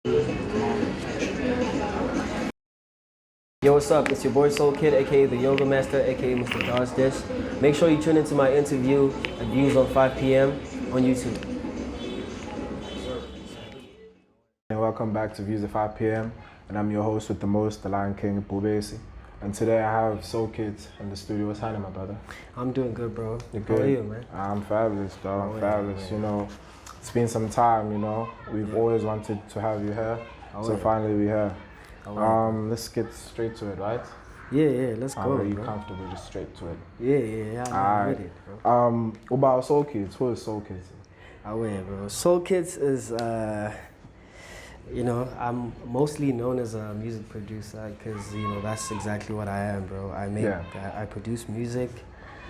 Yo, what's up? It's your boy Soulkit, aka the Yoga Master, aka Mr. Gaws Dish. Make sure you tune into my interview at Views on 5 p.m. on YouTube. And welcome back to Views at 5 p.m. And I'm your host with the most, the Lion King, BHUBESI. And today I have Soulkit in the studio. What's happening, my brother? I'm doing good, bro. You're good? How are you, man? I'm fabulous, dog. I'm fabulous. Yeah. You know, it's been some time, you know. We've always wanted to have you here. So finally we're here. Let's get straight to it, right? Yeah, let's go. Are you bro. comfortable? Just straight to it. Yeah, I'm with it, bro. What about Soulkit? Who is Soulkit? Bro. Soulkit is, you know, I'm mostly known as a music producer because, you know, that's exactly what I am, bro. I produce music.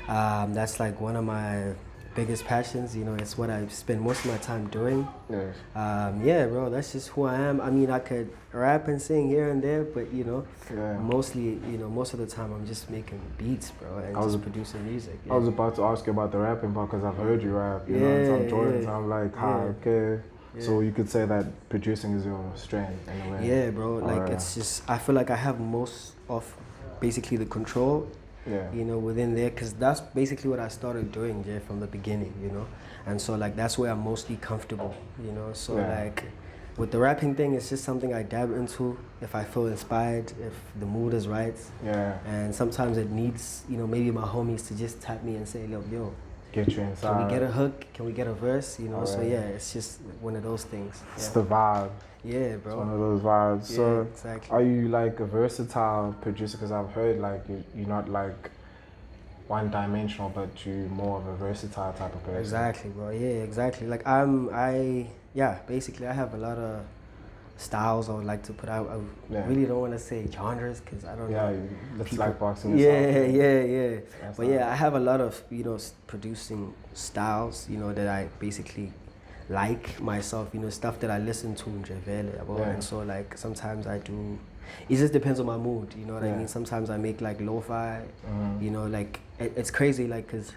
That's like one of my biggest passions, you know. It's what I spend most of my time doing. Yes. Yeah, bro, that's just who I am. I mean, I could rap and sing here and there, but you know, mostly, you know, most of the time I'm just making beats, bro, and just producing music. Yeah. I was about to ask you about the rapping part because I've heard you rap, you know, in some joints. I'm like, okay. Yeah. So you could say that producing is your strength in a way. Yeah, bro. Like it's just, I feel like I have most of basically the control. Yeah. You know, within there, because that's basically what I started doing, Jay, from the beginning, you know. And so like that's where I'm mostly comfortable, you know. So like with the rapping thing, it's just something I dab into if I feel inspired, if the mood is right. Yeah. And sometimes it needs, you know, maybe my homies to just tap me and say, look, yo, get you inside. can we get a hook? Can we get a verse? You know, so yeah, it's just one of those things. It's the vibe. Yeah, bro. It's one of those vibes. Yeah, so exactly. are you like a versatile producer? Because I've heard like you're not like one-dimensional, but you're more of a versatile type of person. Exactly, bro. Yeah, exactly. Like basically I have a lot of styles I would like to put out. I really don't want to say genres because I don't know. Yeah, it's like boxing. Yeah. But yeah, I have a lot of, you know, producing styles, you know, that I basically like myself, you know, stuff that I listen to in Javelle. And so like sometimes I do, it just depends on my mood, you know what I mean? Sometimes I make like lo-fi, you know, like it's crazy, like, because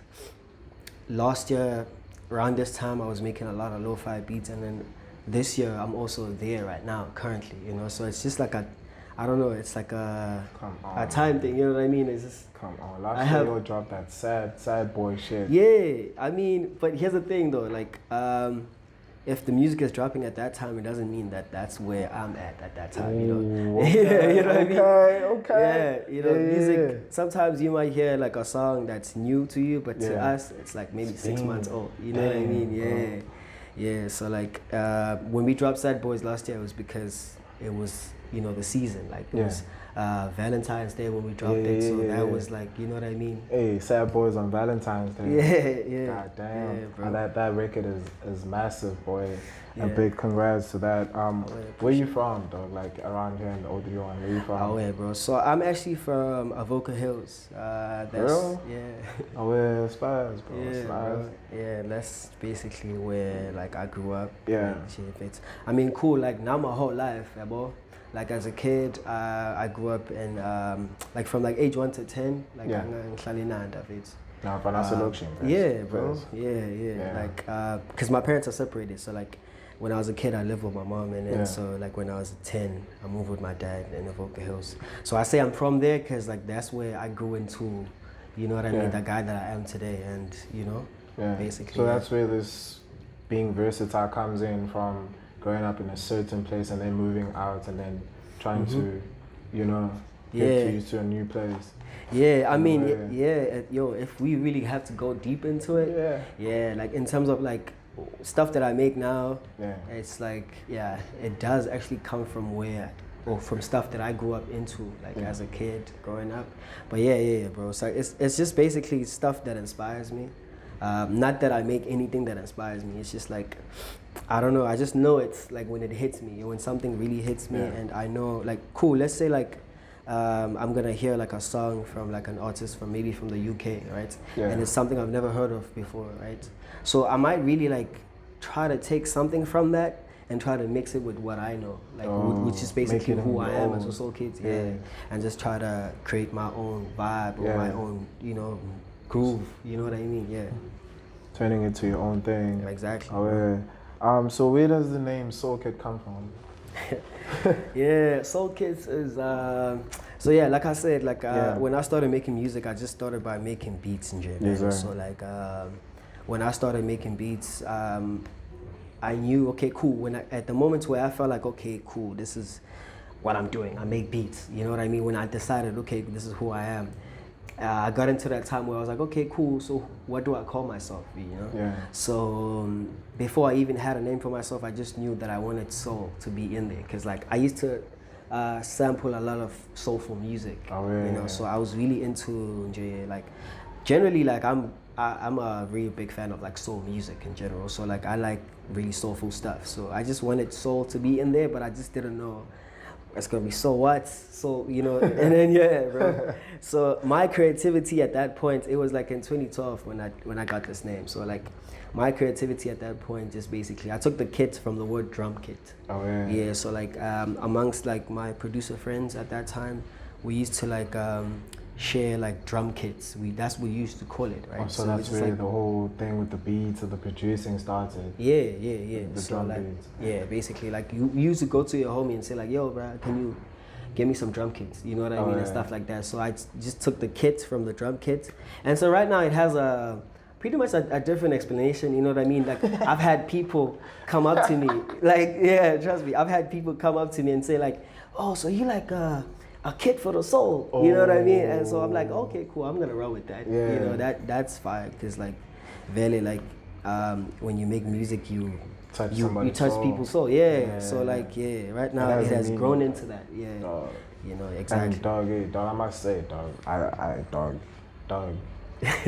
last year around this time I was making a lot of lo-fi beats, and then this year I'm also there right now currently, you know. So it's just like I don't know, it's like a time thing, you know what I mean? It's just, come on, last year you dropped that sad boy shit. Yeah, I mean, but here's the thing though, like if the music is dropping at that time, it doesn't mean that that's where I'm at that time, you know. Okay, you know what I mean? Okay. Yeah, you know, music. Sometimes you might hear like a song that's new to you, but to us, it's like maybe 6 months old. You know what I mean? Yeah. So like when we dropped Sad Boys last year, it was because it was, you know, the season. Like it was Valentine's Day when we dropped it, so that was like, you know what I mean? Hey, Sad Boys on Valentine's Day. Yeah. God damn. Yeah, bro. That record is massive, boy. And big congrats to that. Where you from, dog? Like around here in the Odrio, where you from? Oh yeah, bro. So I'm actually from Avoca Hills. Real? Yeah. Oh yeah, Spurs, bro. Yeah, bro. Yeah, that's basically where like I grew up. Yeah. I mean, cool. Like now my whole life, bro. Like as a kid, I grew up in like from like age 1 to 10, like in Klalina and David. Now, financial auction. Yeah, bro. Yeah. Like, cause my parents are separated, so like when I was a kid, I lived with my mom, and then so like when I was 10, I moved with my dad in Avoca Hills. So I say I'm from there, cause like that's where I grew into, you know what I mean, the guy that I am today, and you know, basically. So that's where this being versatile comes in, from growing up in a certain place and then moving out and then trying to, you know, get used to a new place. Yeah, I mean, yo, if we really have to go deep into it, like in terms of like stuff that I make now, it's like, it does actually come from from stuff that I grew up into, like as a kid growing up. But yeah, bro. So it's just basically stuff that inspires me. Not that I make anything that inspires me. It's just like, I don't know. I just know it's like when it hits me, when something really hits me, and I know, like, cool. Let's say like I'm gonna hear like a song from like an artist from maybe from the UK, right? And it's something I've never heard of before, right? So I might really like try to take something from that and try to mix it with what I know, like which is basically who I am as a Soulkit, and just try to create my own vibe or my own, you know, groove. You know what I mean? Turning it to your own thing. Exactly. Oh, yeah. So where does the name Soulkit come from? Yeah, Soulkit is so yeah, like I said, like when I started making music, I just started by making beats in general. Yes, so like when I started making beats, I knew, okay, cool. At the moments where I felt like, okay, cool, this is what I'm doing. I make beats. You know what I mean? When I decided, okay, this is who I am. I got into that time where I was like, okay, cool. So what do I call myself? You know? Yeah. So before I even had a name for myself, I just knew that I wanted soul to be in there, because like I used to sample a lot of soulful music. Oh, yeah, you know, so I was really into like generally like I'm a really big fan of like soul music in general. So like I like really soulful stuff. So I just wanted soul to be in there, but I just didn't know it's gonna be so what? So, you know, and then yeah, bro. So my creativity at that point, it was like in 2012 when I got this name. So like my creativity at that point just basically, I took the kit from the word drum kit. Oh yeah. Yeah, so like amongst like my producer friends at that time, we used to like share like drum kits. That's what we used to call it, right? Oh, so that's where like, the whole thing with the beats or the producing started. Yeah. The so drum like, beats. Yeah, basically like you used to go to your homie and say like, yo, bro, can you give me some drum kits? You know what I mean? And stuff like that. So I just took the kits from the drum kits, and so right now it has a pretty much a different explanation. You know what I mean? Like I've had people come up to me, like yeah, trust me, I've had people come up to me and say like, oh, so you like a kit for the soul, you know what I mean? And so I'm like, okay, cool, I'm gonna roll with that. Yeah. You know, that's fine, because like really like when you make music, you touch people's soul. Yeah. So like right now it has grown into that. Yeah. You know, exactly. And dog, I must say, dog,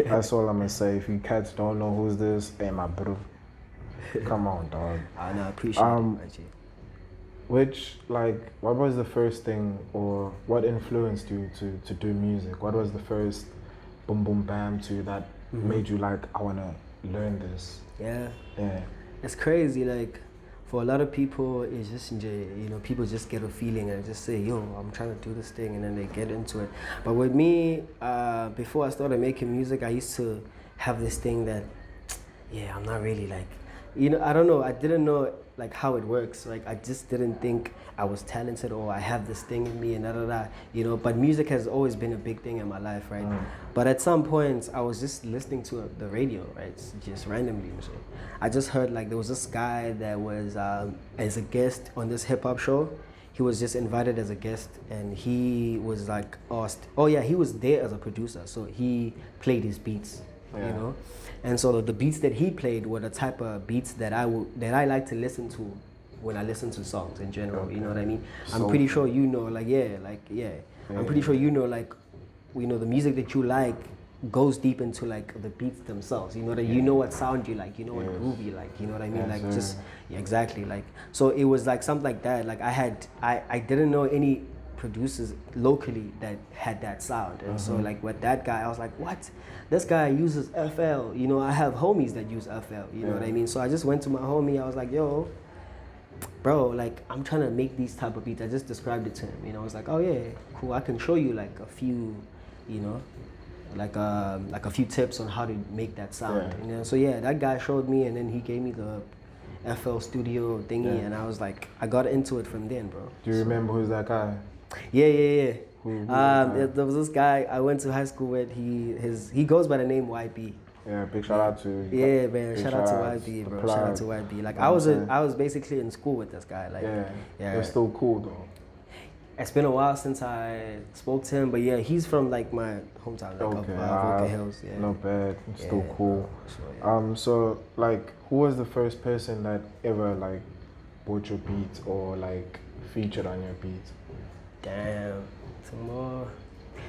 that's all I'm gonna say. If you cats don't know who's this, hey my bro, come on, dog. I know, I appreciate it. Which, like, what was the first thing, or what influenced you to do music? What was the first boom boom bam to that made you like, I wanna learn this? Yeah. Yeah. It's crazy, like for a lot of people it's just, you know, people just get a feeling and just say, yo, I'm trying to do this thing, and then they get into it. But with me, before I started making music, I used to have this thing that, yeah, I'm not really like, you know, I don't know, I didn't know like how it works. Like I just didn't think I was talented, or I have this thing in me and you know. But music has always been a big thing in my life, right? But at some point I was just listening to the radio, right? Just randomly. I just heard like there was this guy that was as a guest on this hip hop show. He was just invited as a guest, and he was like asked, oh yeah, he was there as a producer, so he played his beats. You know, and so the beats that he played were the type of beats that I like to listen to when I listen to songs in general. You know what I mean? I'm pretty sure you know, like I'm pretty sure you know, like, you know, the music that you like goes deep into like the beats themselves. You know that you know what sound you like, you know what groove you like. You know what I mean? Like just exactly like. So it was like something like that. Like I didn't know any producers locally that had that sound, and so like with that guy I was like, what, this guy uses FL, you know, I have homies that use FL, you know what I mean? So I just went to my homie, I was like, yo bro, like I'm trying to make these type of beats. I just described it to him, you know. I was like, oh yeah, cool, I can show you like a few, you know, like a few tips on how to make that sound, you know. So yeah, that guy showed me, and then he gave me the FL Studio thingy, and I was like, I got into it from then, bro. Do you remember who's that guy? Yeah. There was this guy I went to high school with. He goes by the name YB. Yeah, big shout out to. Yeah, man, shout out to YB, bro. Shout out to YB. Like I was basically in school with this guy. Like yeah, it's still cool though. It's been a while since I spoke to him, but yeah, he's from like my hometown, like Volker Hills. Yeah. Not bad. It's still cool. So like, who was the first person that ever like bought your beat or like featured on your beat? Damn, some more.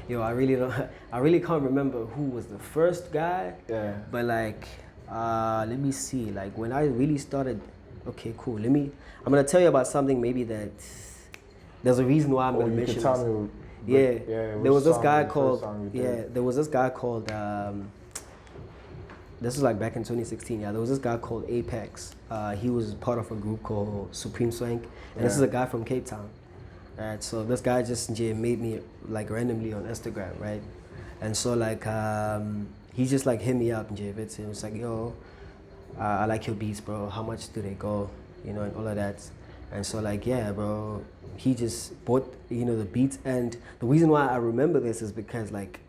Yo, I really can't remember who was the first guy. Yeah. But like, let me see. Like when I really started, okay, cool. I'm gonna tell you about something maybe that there's a reason why I'm gonna mention this. Yeah. There was this guy called. There was this guy called. This was like back in 2016. Yeah, there was this guy called Apex. He was part of a group called Supreme Swank, and this is a guy from Cape Town. Right, so this guy just made me like randomly on Instagram, right? And so like he just like hit me up and it was like, yo, I like your beats, bro. How much do they go? You know, and all of that. And so like, yeah, bro, he just bought, you know, the beats. And the reason why I remember this is because like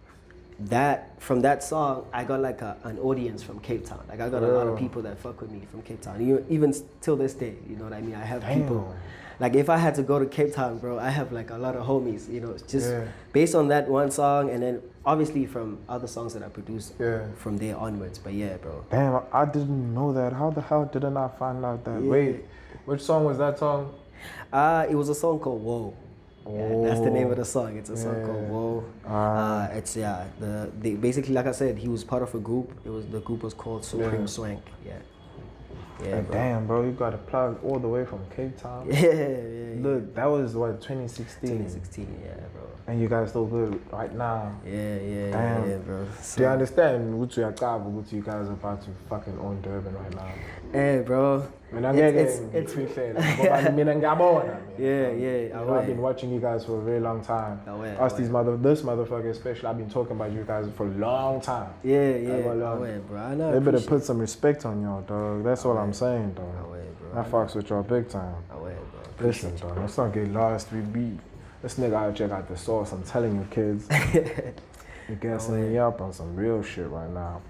from that song, I got like an audience from Cape Town. Like I got a lot of people that fuck with me from Cape Town. Even till this day, you know what I mean? I have people. Like if I had to go to Cape Town, bro, I have like a lot of homies, you know, just based on that one song, and then obviously from other songs that I produced from there onwards. But yeah, bro. Damn, I didn't know that. How the hell didn't I find out that? Yeah. Wait, which song was that song? It was a song called Whoa. Yeah, that's the name of the song. It's a song called Whoa. It's they basically, like I said, he was part of a group. The group was called Supreme Swank. Yeah. Yeah, bro. Damn, bro, you got a plug all the way from Cape Town. Look, that was what, 2016? 2016, yeah, bro. And you guys still good right now. Yeah, bro. So, do you understand what you guys are about to fucking own Durban right now? Hey, bro. It's free fair. I've been watching you guys for a very long time. This motherfucker especially, I've been talking about you guys for a long time. Bro. They better put some respect on y'all, dog. That's all I'm saying, dog. I fucks with y'all big time. Listen, dog, let's not get lost. This nigga out check out the source. I'm telling you, kids. You're gassing me up on some real shit right now.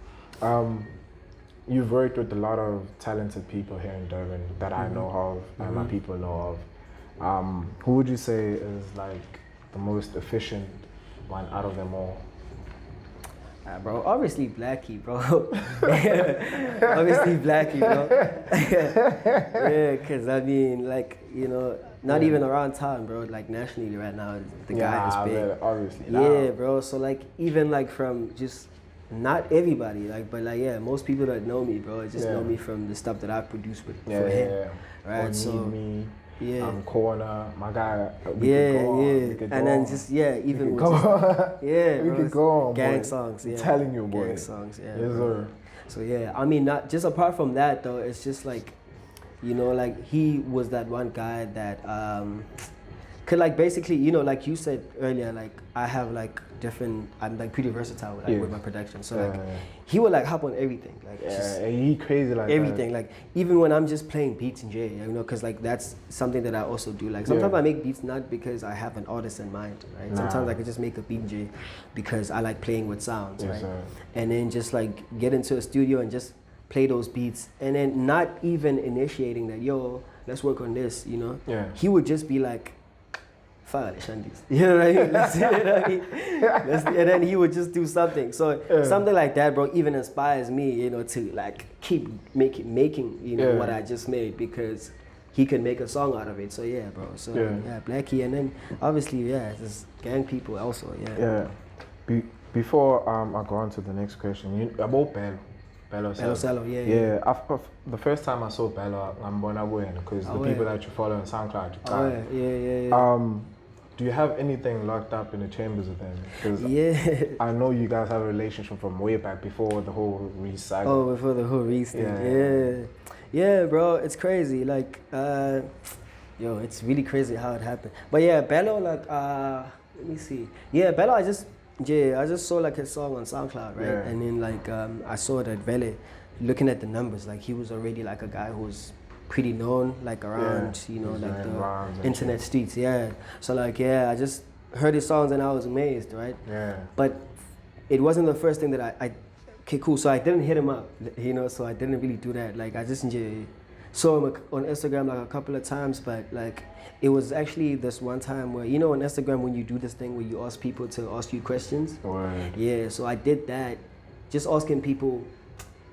You've worked with a lot of talented people here in Durban that I know of and my people know of. Who would you say is like the most efficient one out of them all? Bro, obviously Blackie, bro. Obviously Blackie, bro. Yeah, because I mean, like, you know, not even around town, bro. Like nationally right now, the guy is big. Obviously. Yeah, bro. So like, even like from just not everybody, like, but like, yeah, most people that know me, bro, just know me from the stuff that I produce for him. Right. So. I'm Corner, my guy. We could go on. Then just even with we could go on, gang boy. songs. I'm telling you, boy. Gang songs, yes, sir. So yeah, I mean, not just apart from that though, it's just like, you know, like he was that one guy that could like basically, you know, like you said earlier, like I have like different, I'm like pretty versatile with my production. So like he would like hop on everything, like he crazy like everything, like even when I'm just playing beats in J, you know, because like that's something that I also do. Like sometimes I make beats not because I have an artist in mind, right? Sometimes I could just make a beat in J because I like playing with sounds, right? And then just like get into a studio and just play those beats, and then not even initiating that, yo, let's work on this, you know? He would just be like, you know what I mean? And then he would just do something. So something like that, bro, even inspires me, you know, to like keep making you know, what I just made, because he could make a song out of it. So yeah, bro. So Blackie, and then obviously just gang people also. Before I go on to the next question, about Bello Cello, the first time I saw Bello, I'm born away because the people that you follow on SoundCloud. Do you have anything locked up in the chambers with them? Because I know you guys have a relationship from way back before the whole Reese saga. Oh, before the whole Reese thing. Yeah, bro, it's crazy. Like, it's really crazy how it happened. But yeah, Bello, like, let me see. Yeah, Bello, I just saw like his song on SoundCloud, right? And then like I saw that Vele, looking at the numbers, like he was already like a guy who was pretty known, like around, you know, like the internet streets, So like, I just heard his songs and I was amazed, right? But it wasn't the first thing that I okay, cool. So I didn't hit him up, you know, so I didn't really do that. Like I just saw him on Instagram like a couple of times, but like it was actually this one time where, you know, on Instagram when you do this thing where you ask people to ask you questions. So I did that, just asking people,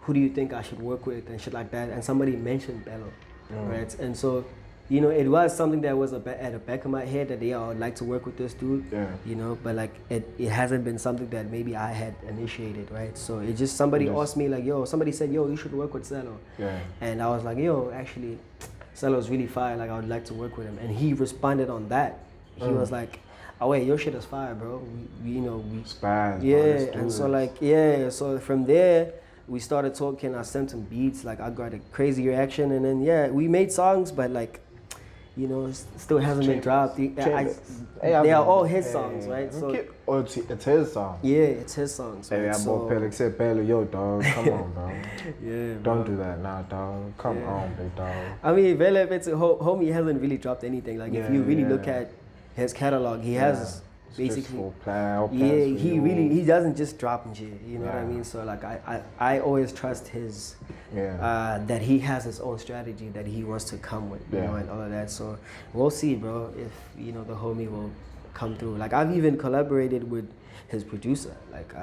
who do you think I should work with and shit like that, and somebody mentioned Bello, right? And so, you know, it was something that was at the back of my head that I would like to work with this dude, you know, but like it hasn't been something that maybe I had initiated, right? So it just, somebody asked me like, somebody said, you should work with Cello. And I was like, actually, Cello's really fire, like I would like to work with him. And he responded on that. He was like, oh wait, your shit is fire, bro. We Spaz, and so like, so from there, we started talking. I sent him beats, like I got a crazy reaction, and then we made songs, but like you know, still hasn't been dropped. They are all his songs, right? So it's his song. Yeah, it's his songs. Hey, right? so, yo, dog, come on, bro. Yeah, don't do that now, dog. Come on, big dog. I mean, Vele homie hasn't really dropped anything. Like if you really look at his catalog, he has basically he doesn't just drop and shit. You know what I mean? So like I always trust his that he has his own strategy that he wants to come with, you know, and all of that. So we'll see, bro, if you know the homie will come through. Like I've even collaborated with his producer, like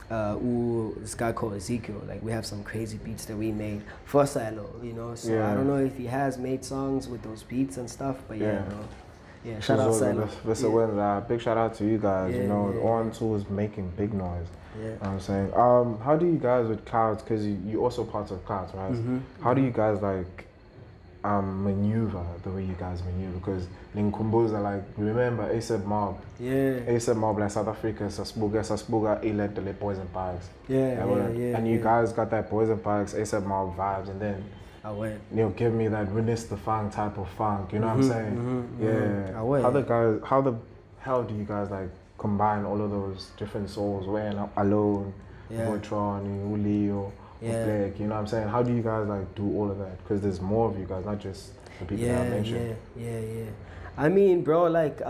this guy called Ezekiel. Like we have some crazy beats that we made for Silo, you know. So I don't know if he has made songs with those beats and stuff, but bro. Yeah, shout out Silo. Big shout out to you guys. You know, S02 is making big noise. Yeah. You know what I'm saying? How do you guys with CLOUT, because you also part of CLOUT, right? How do you guys like maneuver the way you guys maneuver? Because Linkumbuza, like, remember ASAP Mob? Yeah. ASAP Mob, like South Africa, Sasbuga, the Boys and Parks. And you guys got that Boys and Parks, ASAP Mob vibes, and then you know, give me that Release the Funk type of funk, you know what I'm saying? How the hell do you guys like combine all of those different souls, when Alone, Voltron, Leo, Black, you know what I'm saying? How do you guys like do all of that? Because there's more of you guys, not just the people that I mentioned. I mean, bro, like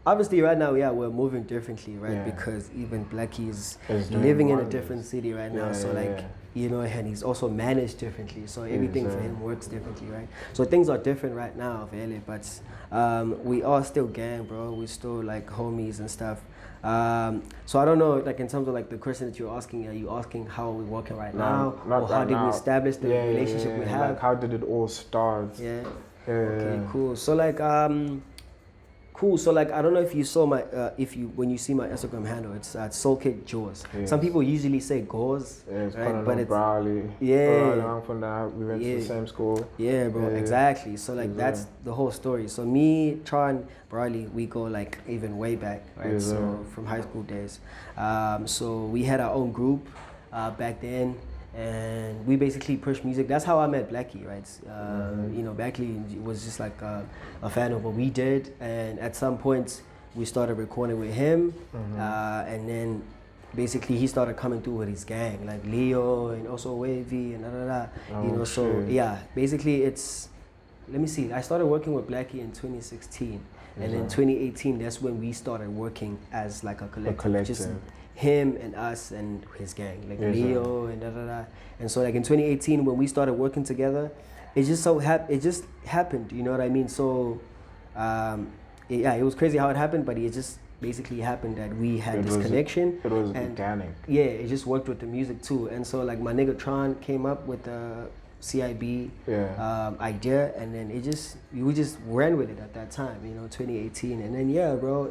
obviously right now, we're moving differently, right? Because even Blackie is living in a different city right now, so like, you know, and he's also managed differently, so everything for him works differently, right? So things are different right now, really, but we are still gang, bro. We still like homies and stuff. So I don't know, like in terms of like the question that you're asking, are you asking how we're working right now, or how did we establish the relationship we have? Like how did it all start? Okay, cool. So like so like I don't know if you saw my when you see my Instagram handle, it's Soulkit Gaws. Some people usually say Gaws, right? But it's Bradley. I'm from that. We went to the same school. Yeah, bro, exactly. So like that's the whole story. So me, Tron, Bradley, we go like even way back, right? So from high school days. So we had our own group back then. And we basically pushed music. That's how I met Blackie, right? You know, Blackie was just like a fan of what we did, and at some point we started recording with him, and then basically he started coming through with his gang, like Leo and also Wavy and you know. So basically it's, let me see, I started working with Blackie in 2016, and in 2018 that's when we started working as like a collective. Just him and us and his gang, like Leo and And so like in 2018 when we started working together, it just happened, you know what I mean? So it was crazy how it happened, but it just basically happened that we had this connection. It was organic. Yeah, it just worked with the music too. And so like my nigga Tron came up with the CIB idea, and then we just ran with it at that time, you know, 2018. And then bro,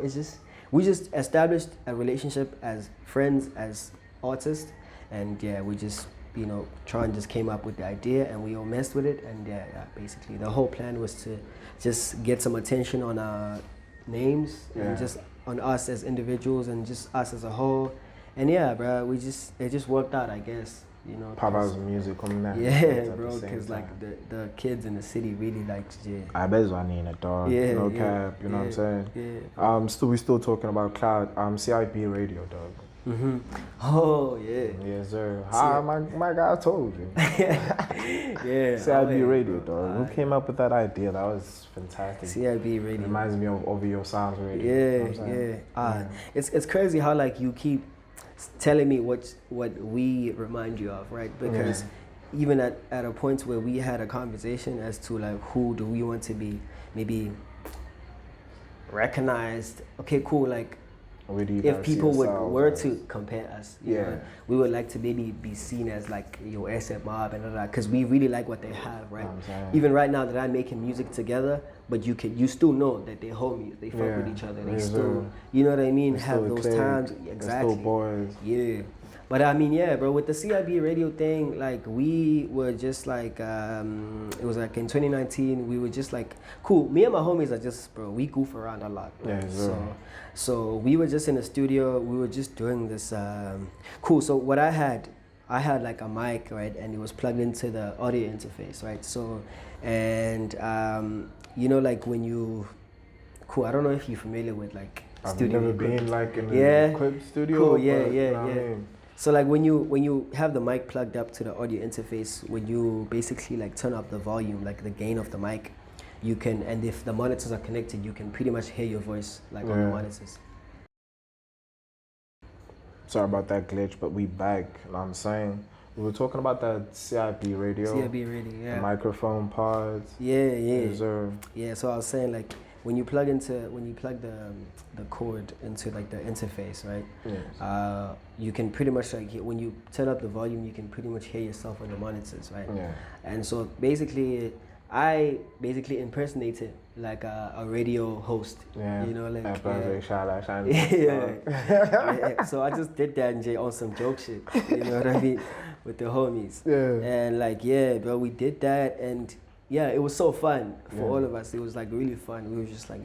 we just established a relationship as friends, as artists, and we just, you know, Tron just came up with the idea and we all messed with it, and basically the whole plan was to just get some attention on our names and just on us as individuals and just us as a whole, and bro, it just worked out, I guess, you know. Papa's music coming out. Yeah, bro, because like the kids in the city really liked I bet one in a dog. No cap, you know what I'm saying? We still talking about CLOUT, CIB radio, dog. Oh yeah. Yes, sir. My guy told you. CIB radio, dog. Who came up with that idea? That was fantastic. CIB radio. It reminds me of Over Your Sounds radio. It's crazy how like you keep telling me what we remind you of, right? Because even at a point where we had a conversation as to like who do we want to be maybe recognized. Okay, cool, like if people were to compare us, you know, we would like to maybe be seen as like your ASAP Mob and because we really like what they have, right? Even right now that I'm making music together, but you still know that they're homies, they fuck with each other, they still, you know what I mean, have those times, exactly. Still boys. Yeah. But I mean, bro, with the CIB radio thing, like we were just like, it was like in 2019, we were just like, cool, me and my homies are just, bro, we goof around a lot. Right? So we were just in the studio, we were just doing this, cool. So what I had I had like a mic, right, and it was plugged into the audio interface, right? So, and you know, like when you, I don't know if you're familiar with like studio. I've never been like in an equipped studio. Cool, yeah. I mean? So like when you have the mic plugged up to the audio interface, when you basically like turn up the volume, like the gain of the mic, you can, and if the monitors are connected, you can pretty much hear your voice like on the monitors. Sorry about that glitch, but we back. You know what I'm saying? We were talking about that CIB radio. CIB radio, yeah. The microphone pods. Yeah. Yeah, so I was saying like when you plug the cord into like the interface, right? Yes. You can pretty much like when you turn up the volume, you can pretty much hear yourself on the monitors, right? Yeah. And so basically, I basically impersonated like a radio host. Yeah. You know, like yeah. So I just did that and on some joke shit. You know what I mean? With the homies. Yeah. And like bro, we did that and yeah, it was so fun for all of us. It was like really fun. We were just like,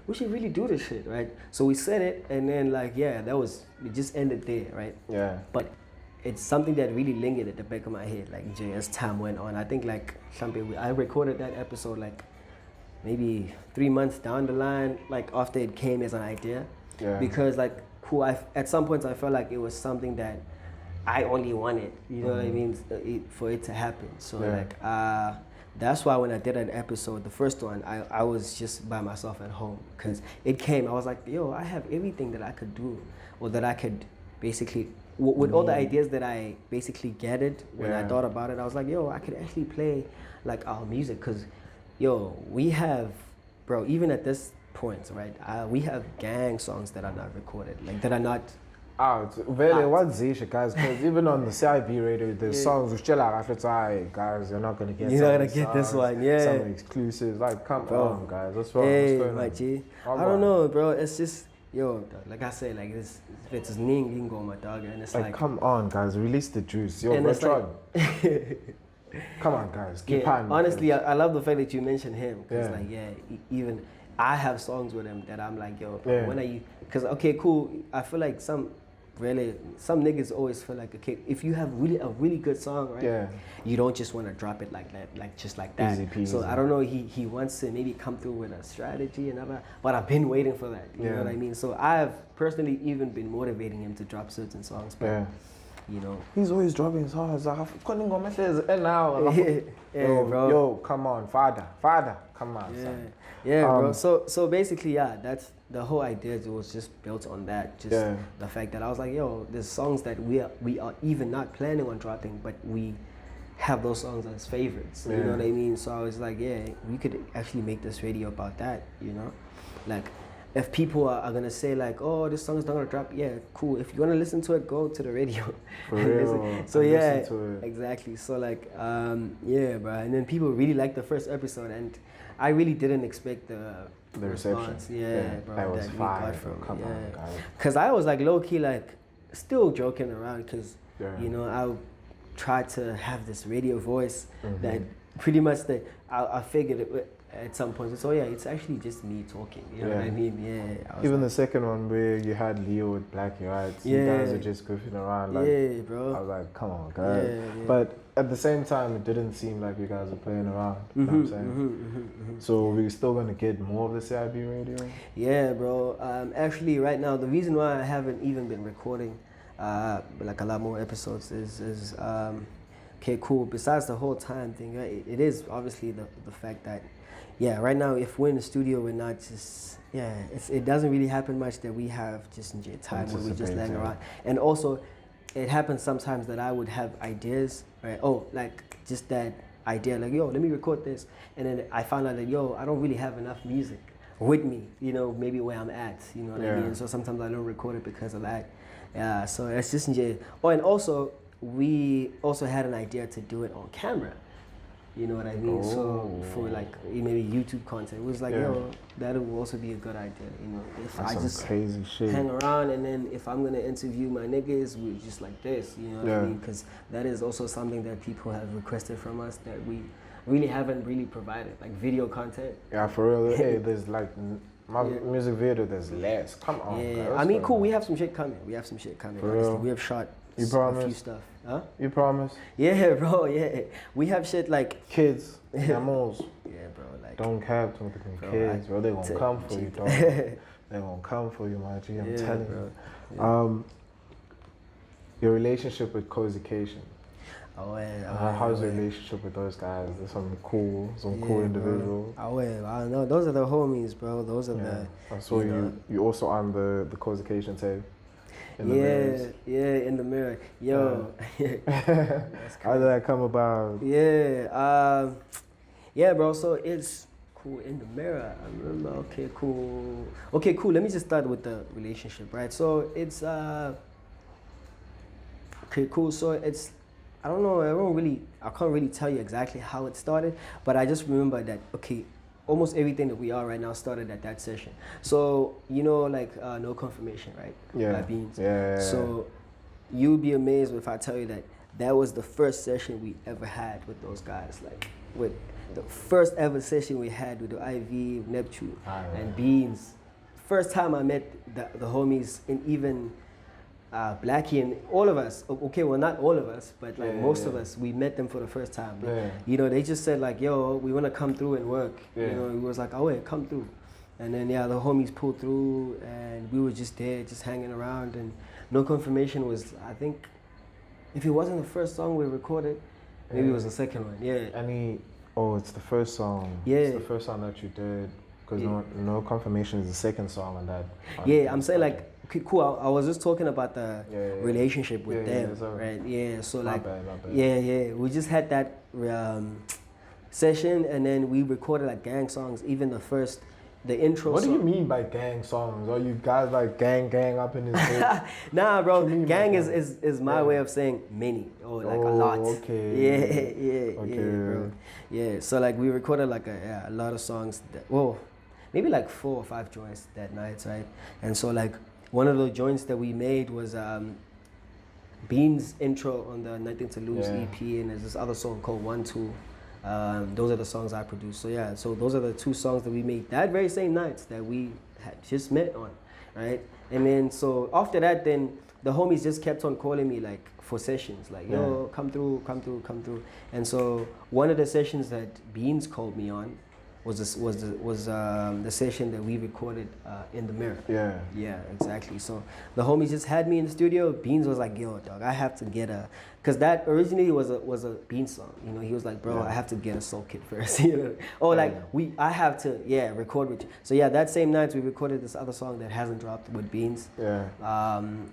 we should really do this shit, right? So we said it and then like it just ended there, right? Yeah. But it's something that really lingered at the back of my head, like as time went on. I think like I recorded that episode like maybe 3 months down the line, like after it came as an idea. Yeah. Because like at some points I felt like it was something that I only wanted, you know what I mean, for it to happen. So like that's why when I did an episode, the first one, I was just by myself at home because it came. I was like, yo, I have everything that I could do, or that I could basically, with all the ideas that I basically gathered when I thought about it, I was like, yo, I could actually play like our music because, yo, we have, bro, even at this point, right, we have gang songs that are not recorded, like that are not out. Really, what's this, guys? Because even on the CIB radio, there's songs which guys, you're not gonna get. You're not gonna get this one, some exclusives. Like, come on, guys, what's wrong? What's going on? G. I don't know, bro. It's just, yo, like I said, like this, it's Ningo, my dog, and it's like, come on, guys, release the juice. Yo, come on, guys, keep on. Honestly, I love the fact that you mentioned him because, even I have songs with him that I'm like, yo, when are you? Because okay, cool. I feel like some niggas always feel like, okay, if you have a really good song, right? Yeah. You don't just want to drop it like that, like just like that. Easy peasy. So I don't know. He wants to maybe come through with a strategy and other, but I've been waiting for that. You know what I mean? So I've personally even been motivating him to drop certain songs. But, you know, he's always dropping songs. Bro. Yo, come on, father, come on, son. Bro. So basically, that's the whole idea. It was just built on that, just the fact that I was like, yo, there's songs that we are even not planning on dropping, but we have those songs as favorites. You know what I mean? So I was like, we could actually make this radio about that. You know, like, if people are gonna say like, oh, this song is not gonna drop, cool. If you wanna listen to it, go to the radio. For real. So exactly. So like, bro. And then people really liked the first episode, and I really didn't expect the reception. Bro. That was fire. Come on, guys. Cause I was like low key like still joking around, cause you know I tried to have this radio voice that pretty much I figured it. At some point, so it's actually just me talking. You know what I mean? Even the second one where you had Leo with Black Lights, you guys are just goofing around. Like, bro. I was like, come on, guys. But at the same time, it didn't seem like you guys were playing around. You know what I'm saying? So we're still gonna get more of the CIB radio. Yeah, bro. Actually, right now, the reason why I haven't even been recording like a lot more episodes is okay, cool. Besides the whole time thing, right? It is obviously the fact that. Right now, if we're in the studio, we're not just, it doesn't really happen much that we have just time where we just laying around. And also, it happens sometimes that I would have ideas, right? Oh, like just that idea, like, yo, let me record this. And then I found out that, yo, I don't really have enough music with me, you know, maybe where I'm at, you know what I mean? So sometimes I don't record it because of that. Yeah, so it's just, oh, and also, we also had an idea to do it on camera. You know what I mean? So for like maybe YouTube content, it was like, yo, that would also be a good idea. You know, if that's I just crazy shit. hang around and then if I'm gonna interview my niggas, we just like this. You know what I mean? Because that is also something that people have requested from us that we really haven't really provided, like video content. Yeah, for real. Hey, there's like my music video. There's less. Come on. Yeah, I mean, cool. We have some shit coming. For real? We have shot a few stuff. Huh? You promise? Yeah, bro. Yeah, we have shit like kids, animals. Yeah, bro. Like don't cap to the kids, bro. They gonna come for you, dog. They gonna come for you, my G. I'm telling you. Yeah. Your relationship with Cozication. How's your relationship with those guys? There's some cool individuals. I don't know. Those are the homies, bro. Those are the. I saw you also on the Cozication tape. In the in the mirror. Yo. How did that come about? Yeah. Yeah, bro. So it's cool in the mirror. I remember. Okay, cool. Let me just start with the relationship, right? So it's okay, cool. So it's, I don't know, I can't really tell you exactly how it started, but I just remember that, okay, almost everything that we are right now started at that session. So, you know, like No Confirmation, right? Yeah. By Beans. Yeah. So you'd be amazed if I tell you that that was the first session we ever had with those guys, like with the first ever session we had with the IV, Neptune, and Beans. First time I met the homies, and even Blackie and all of us. Okay, well, not all of us, but like most of us, we met them for the first time. You know, they just said like, yo, we want to come through and work. You know, it was like, oh wait, come through. And then the homies pulled through, and we were just there, just hanging around. And No Confirmation was, I think, if it wasn't the first song we recorded, maybe it was the second one. It's the first song. Yeah. It's the first song that you did. Because no Confirmation is the second song on that. I'm saying like, okay, cool. I was just talking about the relationship with them, right? Yeah. So like, my bad. Yeah. We just had that session, and then we recorded like gang songs. Even the intro. What do you mean by gang songs? Are you guys like gang up in this head? Nah, bro. Gang is my way of saying many or like a lot. Okay. Yeah, bro. Yeah. So like we recorded like a lot of songs. Maybe like 4 or 5 joints that night, right? And so like one of the joints that we made was Beans' intro on the Nothing to Lose EP, and there's this other song called 1-2. Those are the songs I produced. So those are the 2 songs that we made that very same night that we had just met on, right? And then so after that, then the homies just kept on calling me like for sessions, like yo, come through. And so one of the sessions that Beans called me on was the session that we recorded in the mirror. Yeah, exactly. So the homies just had me in the studio. Beans was like, yo, dog, I have to get because that originally was a Beans song. You know, he was like, bro, I have to get a Soulkit first. You know, I have to record with you. So that same night we recorded this other song that hasn't dropped with Beans.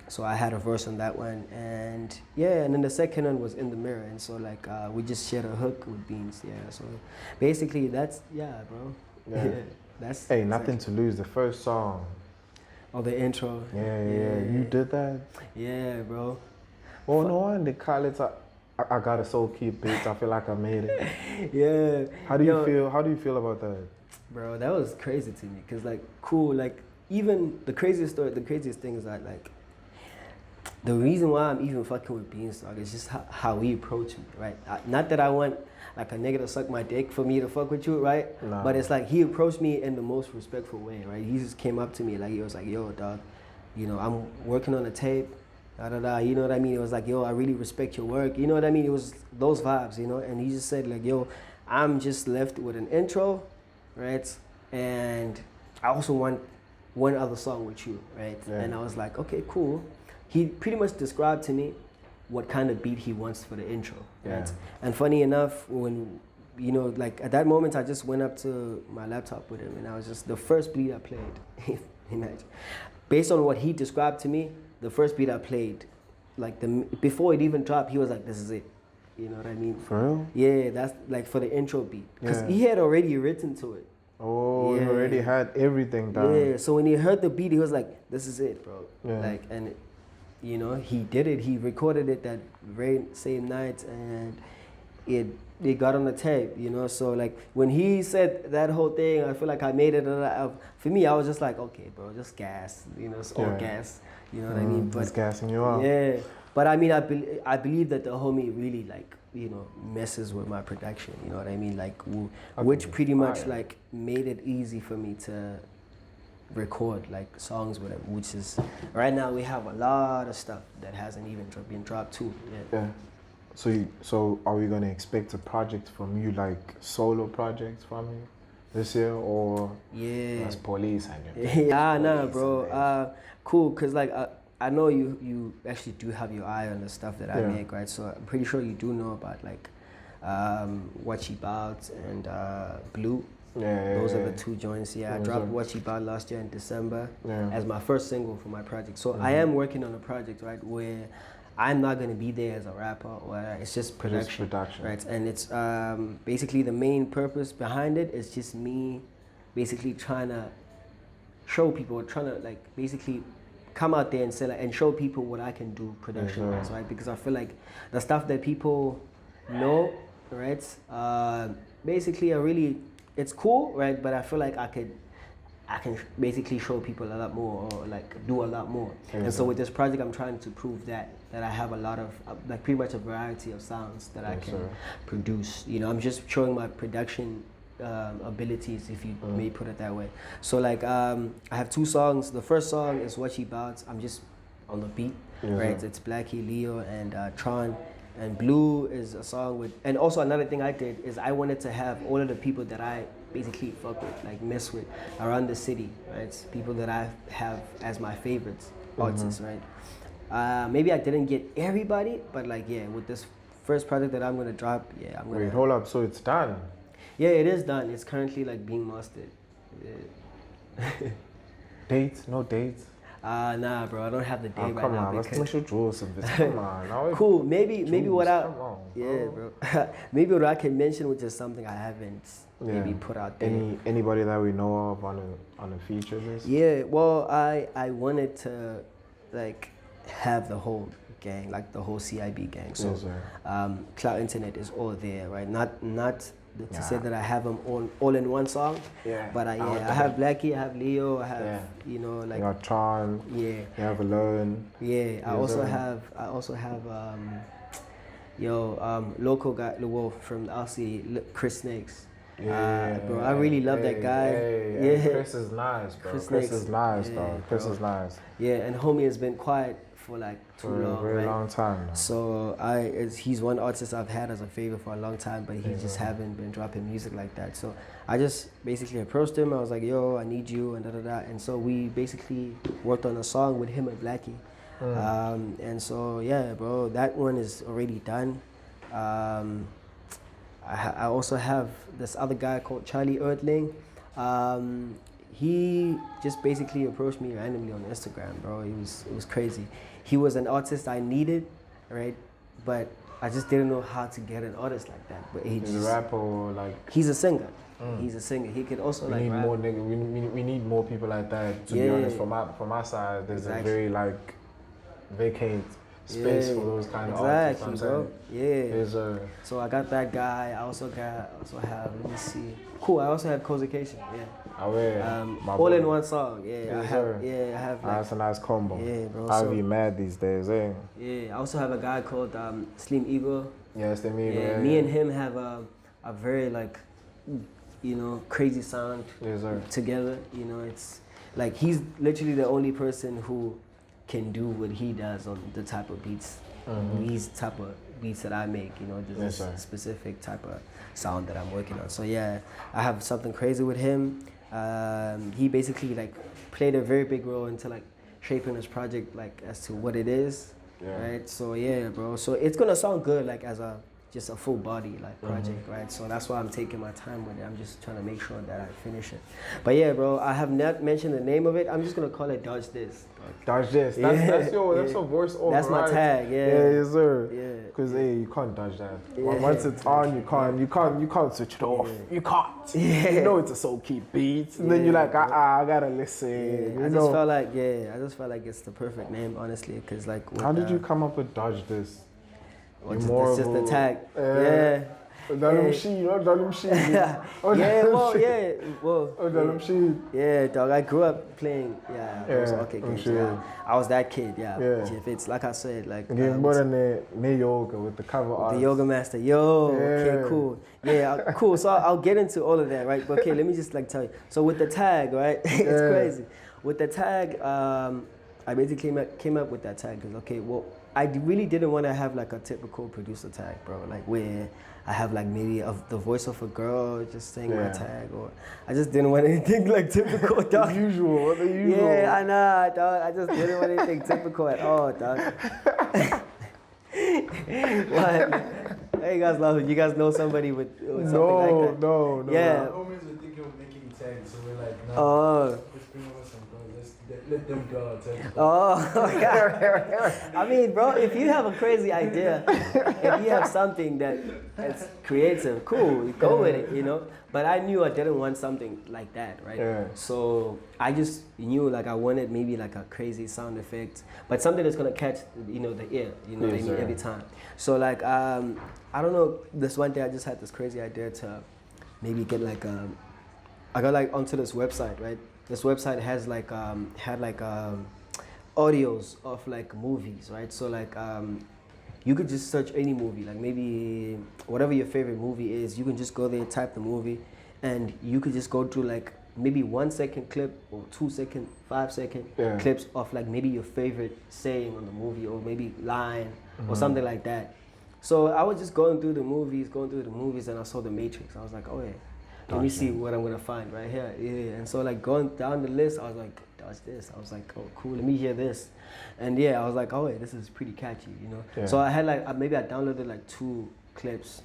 So I had a verse on that one, and then the second one was In the Mirror, and so like we just shared a hook with Beans. So basically that's bro. That's Nothing to Lose, the first song. Oh, the intro. Yeah. You did that? Yeah, bro. Well, no one, they call it. I got a Soulkit beat. I feel like I made it. How do you feel? How do you feel about that? Bro, that was crazy to me. Cause like, cool. Like, even the craziest thing is that like, the reason why I'm even fucking with Beanstalk is just how he approached me, right? Not that I want like a nigga to suck my dick for me to fuck with you, right? Nah. But it's like he approached me in the most respectful way, right? He just came up to me like he was like, yo, dog, you know, I'm working on a tape, you know what I mean? It was like, yo, I really respect your work, you know what I mean? It was those vibes, you know? And he just said like, yo, I'm just left with an intro, right? And I also want one other song with you, right? And I was like, okay, cool. He pretty much described to me what kind of beat he wants for the intro, right? And funny enough, when, you know, like at that moment, I just went up to my laptop with him, and I was just, the first beat I played, imagine, based on what he described to me, the first beat I played, like before it even dropped, he was like, this is it. You know what I mean? For real? Yeah, that's like for the intro beat. Because he had already written to it. Oh, he already had everything done. Yeah, so when he heard the beat, he was like, this is it, bro. Like, and you know, he did it. He recorded it that very same night, and it got on the tape, you know. So like when he said that whole thing, I feel like I made it. For me, I was just like, okay, bro, just gas, you know, it's all gas. You know what I mean? But it's gassing you up. Yeah, but I mean, I believe that the homie really like, you know, messes with my production. You know what I mean? Like, which pretty much like made it easy for me to record like songs with him, which is right now we have a lot of stuff that hasn't even been dropped too. Yeah. So are we gonna expect a project from you, like solo projects from you this year, or that's police and nah, bro. Cool, cause like I know you actually do have your eye on the stuff that I make, right? So I'm pretty sure you do know about like ABBOUT and Blue. Those are the 2 joints. I dropped ABBOUT last year in December as my first single for my project. So I am working on a project, right, where I'm not gonna be there as a rapper, or it's just production, right? And it's basically the main purpose behind it is just me basically trying to show people, trying to like basically come out there and say like, and show people what I can do production-wise, right? Because I feel like the stuff that people know, right, basically it's cool, right? But I feel like I can basically show people a lot more, or like do a lot more. And so with this project, I'm trying to prove that I have a lot of like pretty much a variety of sounds that I can produce. You know, I'm just showing my production abilities, if you may put it that way. So like I have 2 songs. The first song is ABBOUT. I'm just on the beat, right? It's Blackie, Leo, and Tron. And Blue is a song with, and also another thing I did is I wanted to have all of the people that I basically fuck with, like mess with around the city, right? People that I have as my favorites artists, right? Maybe I didn't get everybody, but like, with this first project that I'm gonna drop, I'm gonna... Wait, hold up, so it's done? Yeah, it is done. It's currently like being mastered. Dates? No dates? Nah, bro, I don't have the date right now. Come on, let's make sure draw some bits. Come on. Cool, maybe what I... bro. Maybe what I can mention, which is something I haven't maybe put out there. Anybody that we know of on a feature list? Yeah, well, I wanted to like have the whole gang, like the whole CIB gang. So CLOUT Internet is all there, right? Not to say that I have them all in one song. But I have Blackie, I have Leo, I have you know, like, you got Tron. You have Alone. I also have local guy, well, from LC, Chris Snakes. Bro, I really love that guy. Chris is nice, bro. Chris is nice, bro. Chris is nice. And homie has been quiet for like too long, a very long time now. So he's one artist I've had as a favorite for a long time, but he just haven't been dropping music like that. So I just basically approached him. I was like, yo, I need you, and and so we basically worked on a song with him and Blackie. And so bro, that one is already done. I also have this other guy called Charlie Earthling. He just basically approached me randomly on Instagram, bro. It was crazy. He was an artist I needed, right? But I just didn't know how to get an artist like that. But he's a rapper, or like... He's a singer. He's a singer. He could also we need more people like that. To be honest, from my side, there's a very like vacant space for those kind of artists. Bro. So I got that guy. I also have, let me see. Cool. I also have Cozication. All in one song. I have. That's a nice combo. Bro. I'll be mad these days, eh? I also have a guy called Slim Eagle. Slim Eagle. Me and him have a very like, you know, crazy sound together. You know, it's like he's literally the only person who can do what he does on the type of beats, these type of beats that I make. You know, there's a specific type of sound that I'm working on. So I have something crazy with him. He basically like played a very big role into like shaping this project, like as to what it is, right? So bro. So it's gonna sound good, like as just a full body like project, right? So that's why I'm taking my time with it. I'm just trying to make sure that I finish it. But bro, I have not mentioned the name of it. I'm just gonna call it Dodge This. Dodge This. That's your voice over. That's my tag. Yes, sir. Because you can't dodge that. Once it's on, you can't switch it off. You can't. You know it's a Soulkit beat, and then you're like, I gotta listen. I just felt like it's the perfect name, honestly, because like. How did you come up with Dodge This? It's just the tag. Yeah, dog. I grew up playing, those arcade games. Yeah, I was that kid. Yeah. If it's like I said, like more than the yoga with the cover art. The yoga master. Yo. Okay. Cool. Yeah. Cool. So I'll get into all of that, right? But okay, let me just like tell you. So with the tag, right? It's crazy. With the tag, I basically came up with that tag because I really didn't want to have like a typical producer tag, bro. Like where I have like maybe the voice of a girl just saying my tag, or I just didn't want anything like typical, dog. The usual. Yeah, I know, dog. I just didn't want anything typical at all, dog. What? Hey, you guys love it. You guys know somebody with something like that? No. Yeah. Homies were thinking of making tags, so we're like, no. Oh. Let them go. Oh, I mean, bro, if you have a crazy idea, if you have something that's creative, cool, go with it, you know. But I knew I didn't want something like that, right? Yeah. So I just knew like I wanted maybe like a crazy sound effect, but something that's gonna catch, you know, the ear, you know what I mean, every time. So like, I don't know, this one day I just had this crazy idea to maybe get like, I got like onto this website, right? This website has like had like audios of like movies, right? So like you could just search any movie, like maybe whatever your favorite movie is, you can just go there, type the movie, and you could just go through like maybe 1 second clip or 2 second, 5 second clips of like maybe your favorite saying on the movie or maybe line or something like that. So I was just going through the movies, and I saw The Matrix. I was like, oh yeah. Let me see what I'm gonna find right here. Yeah, and so like going down the list, I was like, that's this. I was like, oh cool, let me hear this. And yeah, I was like, oh wait, this is pretty catchy, you know. Yeah. So I had like maybe I downloaded like 2 clips,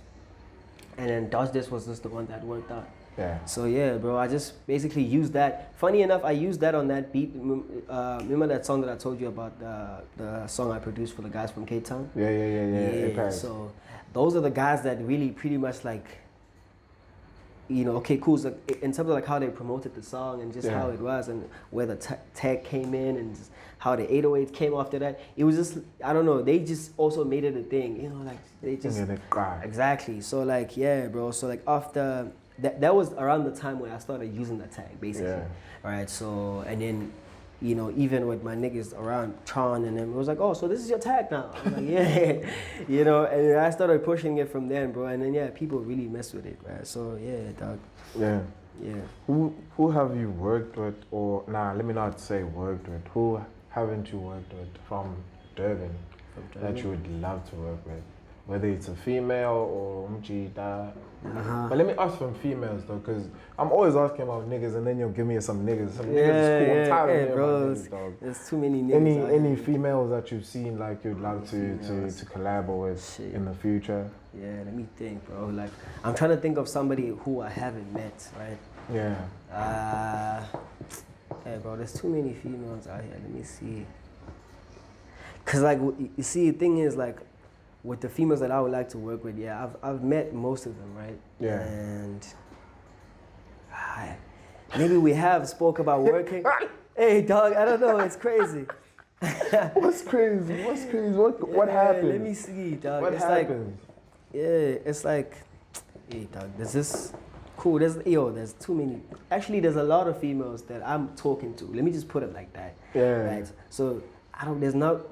and then Does This was just the one that worked out. Yeah. So yeah, bro, I just basically used that. Funny enough, I used that on that beat. Remember that song that I told you about, the song I produced for the guys from Cape Town? Yeah. So those are the guys that really pretty much like, you know, okay, cool. So in terms of like how they promoted the song and just how it was and where the tag came in and just how the 808s came after that, it was just, I don't know, they just also made it a thing, you know, like they just, exactly. So like, yeah, bro. So like after, that was around the time when I started using the tag, basically. Right, so, and then, you know, even with my niggas around Tron and them, it was like, oh, so this is your tag now. I'm like, yeah, you know, and I started pushing it from then, bro. And then, people really mess with it, right? So, yeah, dog. Yeah. Who have you worked with, or, let me not say worked with, who haven't you worked with from Durban that you would love to work with? Whether it's a female or Mjida. But let me ask from females though, because I'm always asking about niggas and then you'll give me some niggas. Some niggas is cool. I'm tired of hearing about niggas, dog. There's too many niggas. Any females that you've seen like you'd love to collaborate with in the future? Yeah, let me think, bro. Like, I'm trying to think of somebody who I haven't met, right? Yeah. Hey, bro, there's too many females out here. Let me see. Cause like, you see, the thing is like, with the females that I would like to work with, I've met most of them, right? Yeah. And maybe we have spoke about working. Hey, dog, I don't know. It's crazy. What's crazy? What happened? Let me see, dog. What happened? It's like, hey, dog. There's this. Cool. There's too many. Actually, there's a lot of females that I'm talking to. Let me just put it like that. Yeah. Right. So there's not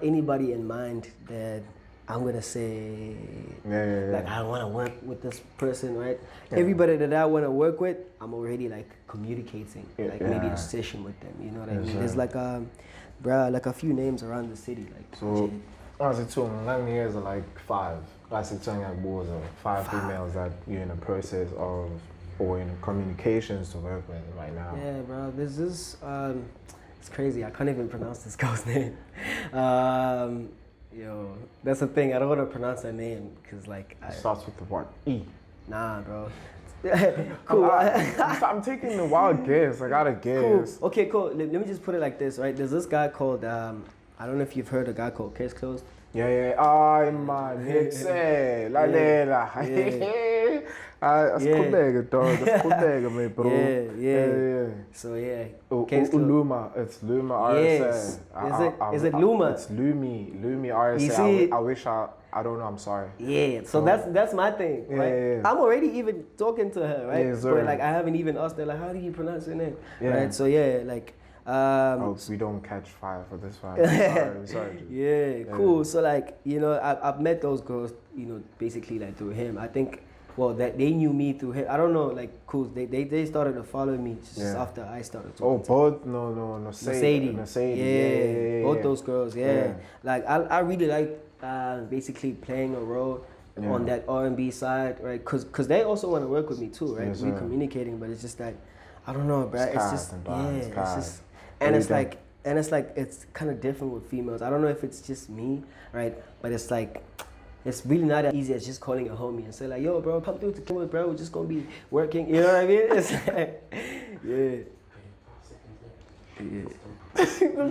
anybody in mind that I'm gonna say, like, I want to work with this person, right? Yeah. Everybody that I want to work with, I'm already like communicating, like maybe a session with them. You know what I mean? There's like like a few names around the city, like. So, I was talking 9 years or like 5. I was talking like BOYZ or 5 females that you're in the process of or in communications to work with right now. Yeah, bro. There's this. It's crazy. I can't even pronounce this girl's name. Yo, that's the thing. I don't want to pronounce her name because, like, it starts with the what? E. Nah, bro. Cool. I'm taking the wild guess. I got a guess. Cool. Okay, cool. Let me just put it like this, right? There's this guy called I don't know if you've heard a guy called Case Closed. Yeah. Ay, man. Asiqhubeke dog, asiqhubeke my bro. Yeah. So yeah. Luma, it's Luma RSA. Yes. Is it Luma? It's Lumi RSA. You see, I wish I don't know, I'm sorry. Yeah, so that's my thing, right? Yeah. I'm already even talking to her, right? Yeah, but like I haven't even asked her like, how do you pronounce your name? Yeah. Right? So yeah, like we don't catch fire for this fire. I'm sorry. Yeah, cool. So like, you know, I've met those girls, you know, basically like through him. I think that they knew me through him. I don't know, like cool. They started to follow me just after I started talking. Oh, both no Sadie. Yeah, both those girls, Like I really like basically playing a role on that R&B side, right? Cause they also want to work with me too, right? We're communicating, but it's just that I don't know, bro. It's just it's kind of different with females. I don't know if it's just me, right? But it's like it's really not as easy as just calling a homie and say like, yo, bro, come through to Kill It, bro. We're just gonna be working. You know what I mean? It's like,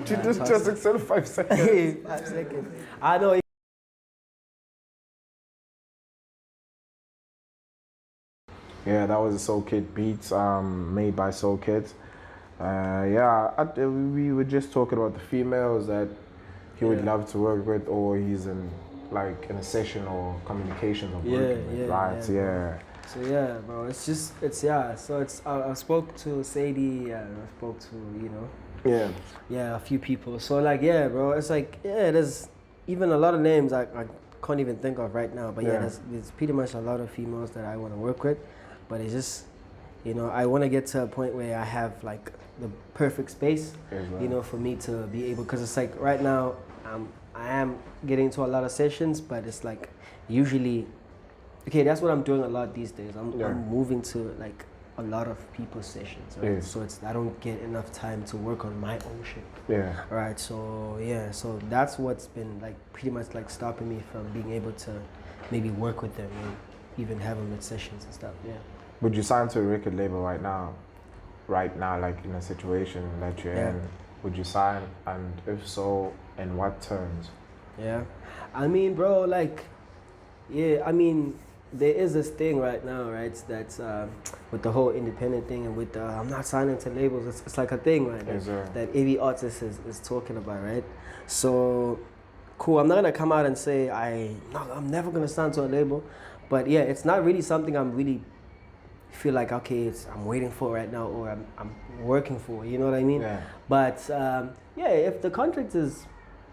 just accept 5 seconds. 5 seconds. I know. Yeah, that was a Soulkit beats made by Soulkit. We were just talking about the females that he would love to work with, or he's in a session or communications of working with, right? So yeah, bro, So I spoke to Sadie, I spoke to a few people. So like bro, it's like there's even a lot of names I can't even think of right now. But there's pretty much a lot of females that I want to work with, but it's just I want to get to a point where I have like the perfect space, for me to be able, because it's like right now I am getting into a lot of sessions, but it's like usually, that's what I'm doing a lot these days. I'm moving to like a lot of people's sessions, right? So I don't get enough time to work on my own shit. Right. So so that's what's been like pretty much like stopping me from being able to maybe work with them and even have them at sessions and stuff. Would you sign to a record label right now, like in a situation that you're in? Would you sign, and if so, in what terms? I mean, bro, like, I mean, there is this thing right now, right? That's with the whole independent thing, and with I'm not signing to labels. It's like a thing, right? That every artist is talking about, right? So, cool. I'm not gonna come out and say I'm never gonna sign to a label, but it's not really something I'm really feel like I'm waiting for right now, or I'm working for, you know what I mean? But if the contract is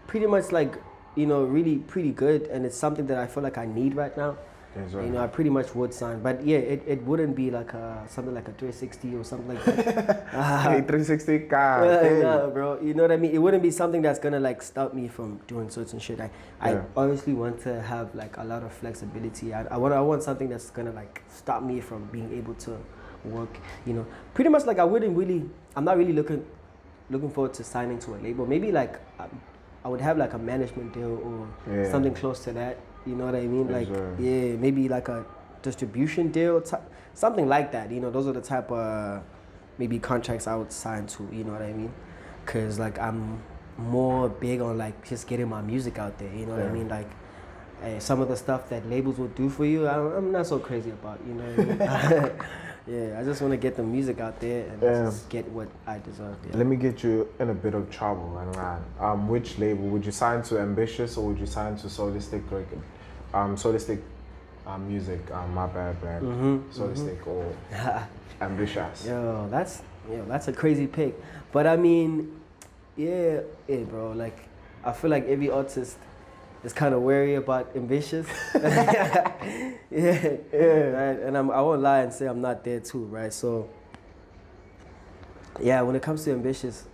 pretty much like really pretty good, and it's something that I feel like I need right now, I pretty much would sign. But it wouldn't be like something like a 360 or something like that. 360 car. No, bro, you know what I mean? It wouldn't be something that's gonna like stop me from doing certain shit. I obviously want to have like a lot of flexibility. I want something that's gonna like stop me from being able to work. Pretty much like I'm not really looking forward to signing to a label. Maybe like I would have like a management deal or something close to that. You know what I mean? Like, maybe like a distribution deal, something like that. Those are the type of maybe contracts I would sign to. You know what I mean? Cause like I'm more big on like just getting my music out there. You know what I mean? Like some of the stuff that labels will do for you, I'm not so crazy about. You know what I mean? I just want to get the music out there and just get what I deserve. Let me get you in a bit of trouble, man. Which label would you sign to? Ambitious, or would you sign to Solistic record? Solistic music. My bad, man. Solistic or Ambitious. That's a crazy pick. But I mean, bro. Like, I feel like every artist is kind of wary about Ambitious. Right? And I won't lie and say I'm not there too, right? So, when it comes to Ambitious,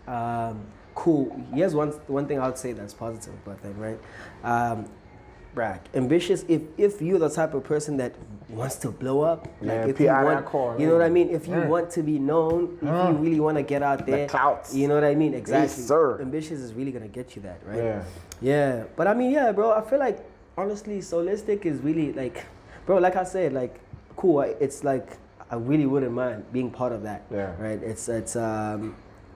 cool. Here's one thing I would say that's positive about them, right? Ambitious, if you're the type of person that wants to blow up, like if you want, you know what I mean? If you want to be known, if you really want to get out there, the clouts. You know what I mean? Exactly. Yes, sir. Ambitious is really gonna get you that, right? But I mean, bro, I feel like honestly, Solistic is really like, bro, like I said, like cool. It's like I really wouldn't mind being part of that, right? It's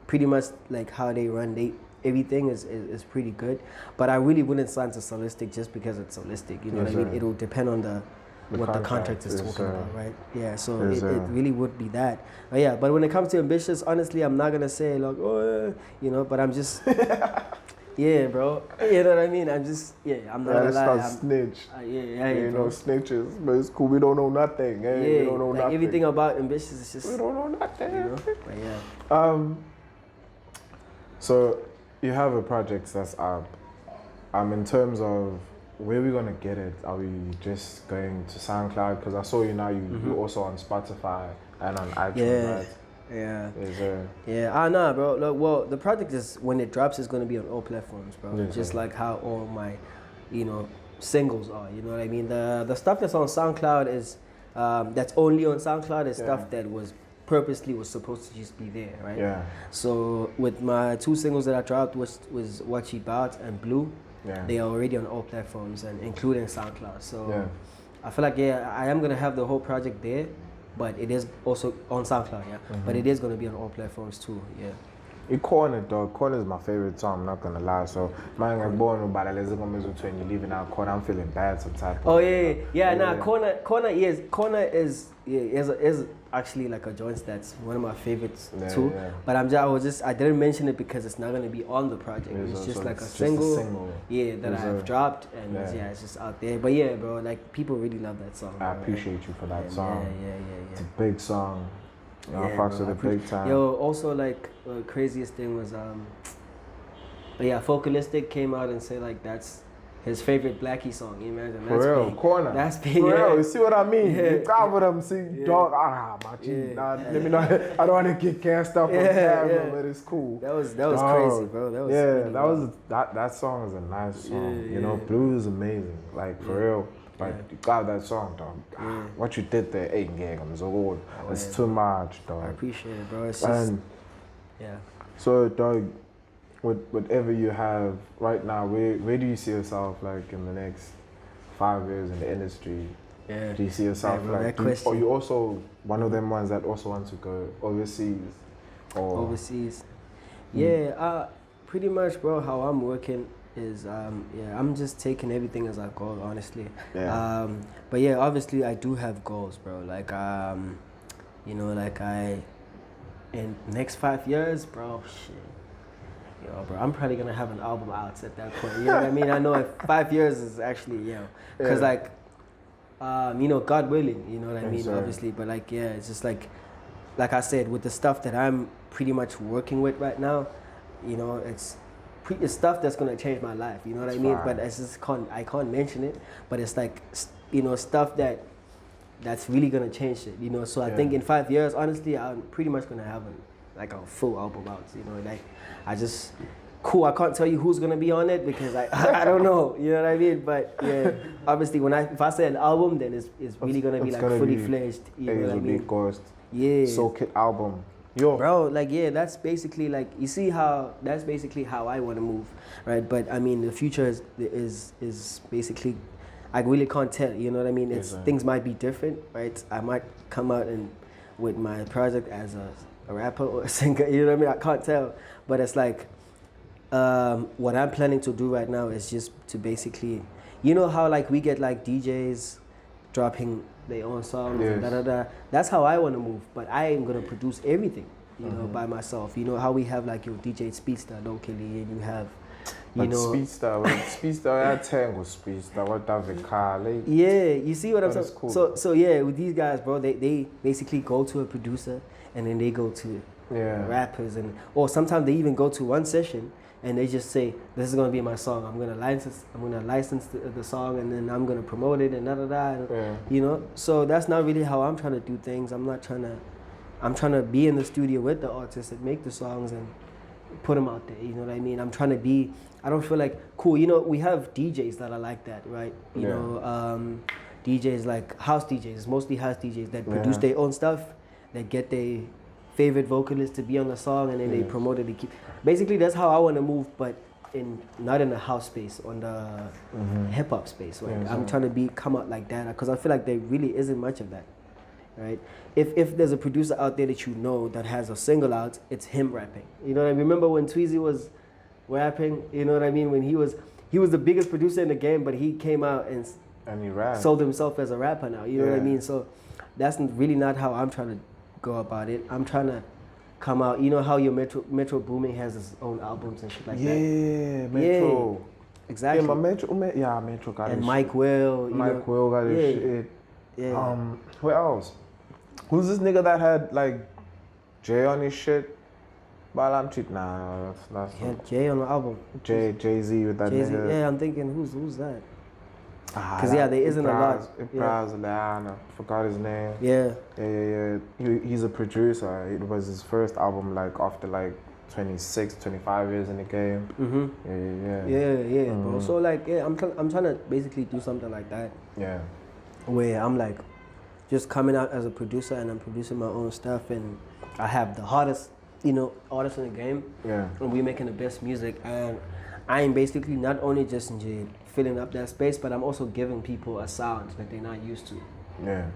pretty much like how they run. Everything is pretty good, but I really wouldn't sign to Solistic just because it's Solistic. You know what I mean? It'll depend on what the contract is talking about, right? Yeah, so it really would be that. But when it comes to ambitious, honestly, I'm not gonna say like, oh, but I'm just, yeah, bro. You know what I mean? I'm just, I'm not gonna lie. Let's not snitch. Ain't no snitches, but it's cool. We don't know nothing. We don't know nothing. Everything about ambitious is just, we don't know nothing. But so you have a project that's up. In terms of where are we gonna get it? Are we just going to SoundCloud? Because I saw you now. You're also on Spotify and on iTunes, right? Yeah. Nah, bro. Look, well, the project is when it drops, it's gonna be on all platforms, bro. Just like how all my, singles are. You know what I mean? The stuff that's on SoundCloud is that's only on SoundCloud is stuff that was supposed to just be there, right? Yeah. So with my 2 singles that I dropped was BHUBESI and Blue. Yeah. They are already on all platforms and including SoundCloud. So I feel like I am gonna have the whole project there, but it is also on SoundCloud, But it is gonna be on all platforms too, You Corner, dog. Corner is my favorite song, I'm not gonna lie. So, man, I'm born about it. When you're leaving out Corner, I'm feeling bad sometimes. Corner is actually like a joint that's one of my favorites too. But I didn't mention it because it's not gonna be on the project. It's just like a single that I've dropped, and it's just out there. But bro, like people really love that song. I appreciate you for that song. It's a big song. I fucks with it big time. Also like the craziest thing was Vocalistic came out and said like that's his favorite Blackie song. You imagine? For real, big. Corner. That's big. For real, you see what I mean? You got with him, see, dog. Let me know. I don't want to get cast up on camera, but it's cool. That was crazy, bro. That song is a nice song. Blues is amazing. Like for real. Like you got that song, dog. What you did there, ain't I'm so old. It's too much, dog. I appreciate it, bro. It's just, So, dog, whatever you have right now, where do you see yourself like in the next 5 years in the industry? Yeah. Do you see yourself or you also one of them ones that also want to go overseas? Overseas. Pretty much, bro. How I'm working is I'm just taking everything as I go, honestly. But obviously I do have goals, bro. Like in next 5 years, bro, bro, I'm probably gonna have an album out at that point. You know what I mean? I know if 5 years is actually because God willing, you know what I mean? Obviously, but it's just like I said, with the stuff that I'm pretty much working with right now, it's stuff that's gonna change my life. You know what I mean? But I can't mention it. But it's like stuff that's really gonna change it. So I think in 5 years, honestly, I'm pretty much gonna have a full album out. I can't tell you who's gonna be on it because I don't know. You know what I mean? But obviously if I say an album, then it's really gonna be fully fledged. You know what I mean? Soulkit album. Bro, that's basically you see how that's basically how I want to move, right? But I mean, the future is basically, I really can't tell. You know what I mean? Things might be different, right? I might come out with my project as a rapper or a singer. You know what I mean? I can't tell, but it's like what I'm planning to do right now is just to basically, how we get DJs dropping their own songs and That's how I want to move, but I ain't gonna produce everything, by myself. How we have your DJ Speedster locally, and you have, Speedster, I tango Speedster, what that you see what I'm saying? Cool. So with these guys, bro, they basically go to a producer and then they go to rappers or sometimes they even go to one session and they just say, this is gonna be my song. I'm gonna license the song, and then I'm gonna promote it and So that's not really how I'm trying to do things. I'm trying to be in the studio with the artists and make the songs and put them out there. You know what I mean? I don't feel like cool. We have DJs that are like that, right? DJs like house DJs. It's mostly house DJs that produce their own stuff, that get their favorite vocalist to be on the song, and then they promote it. Basically, that's how I want to move, but not in the house space, on the hip hop space. Right? I'm trying to come out like that because I feel like there really isn't much of that, right? If there's a producer out there that that has a single out, it's him rapping. You know what I mean? Remember when Tweezy was rapping? You know what I mean? When he was the biggest producer in the game, but he came out and And he raps. sold himself as a rapper now. You know what I mean? So that's really not how I'm trying to go about it. I'm trying to come out. You know how your Metro Booming has his own albums and shit like that. Yeah, Metro. Yeah, exactly. Yeah, Metro got and his Mike shit. Will. Mike Will got his shit. Yeah. Who else? Who's this nigga that had like Jay on his shit? Balam cheat. Nah, that's He had Jay on the album. Jay-Z with that Jay-Z. nigga. Yeah, I'm thinking who's that? Because there isn't a lot. I forgot his name. Yeah. He's a producer. It was his first album like after like 26, 25 years in the game. Bro. So like, I'm trying to basically do something like that. Yeah. Where I'm like, just coming out as a producer and I'm producing my own stuff and I have the hardest, artists in the game. Yeah. And we're making the best music and I'm basically not only just filling up that space, but I'm also giving people a sound that they're not used to. Yeah.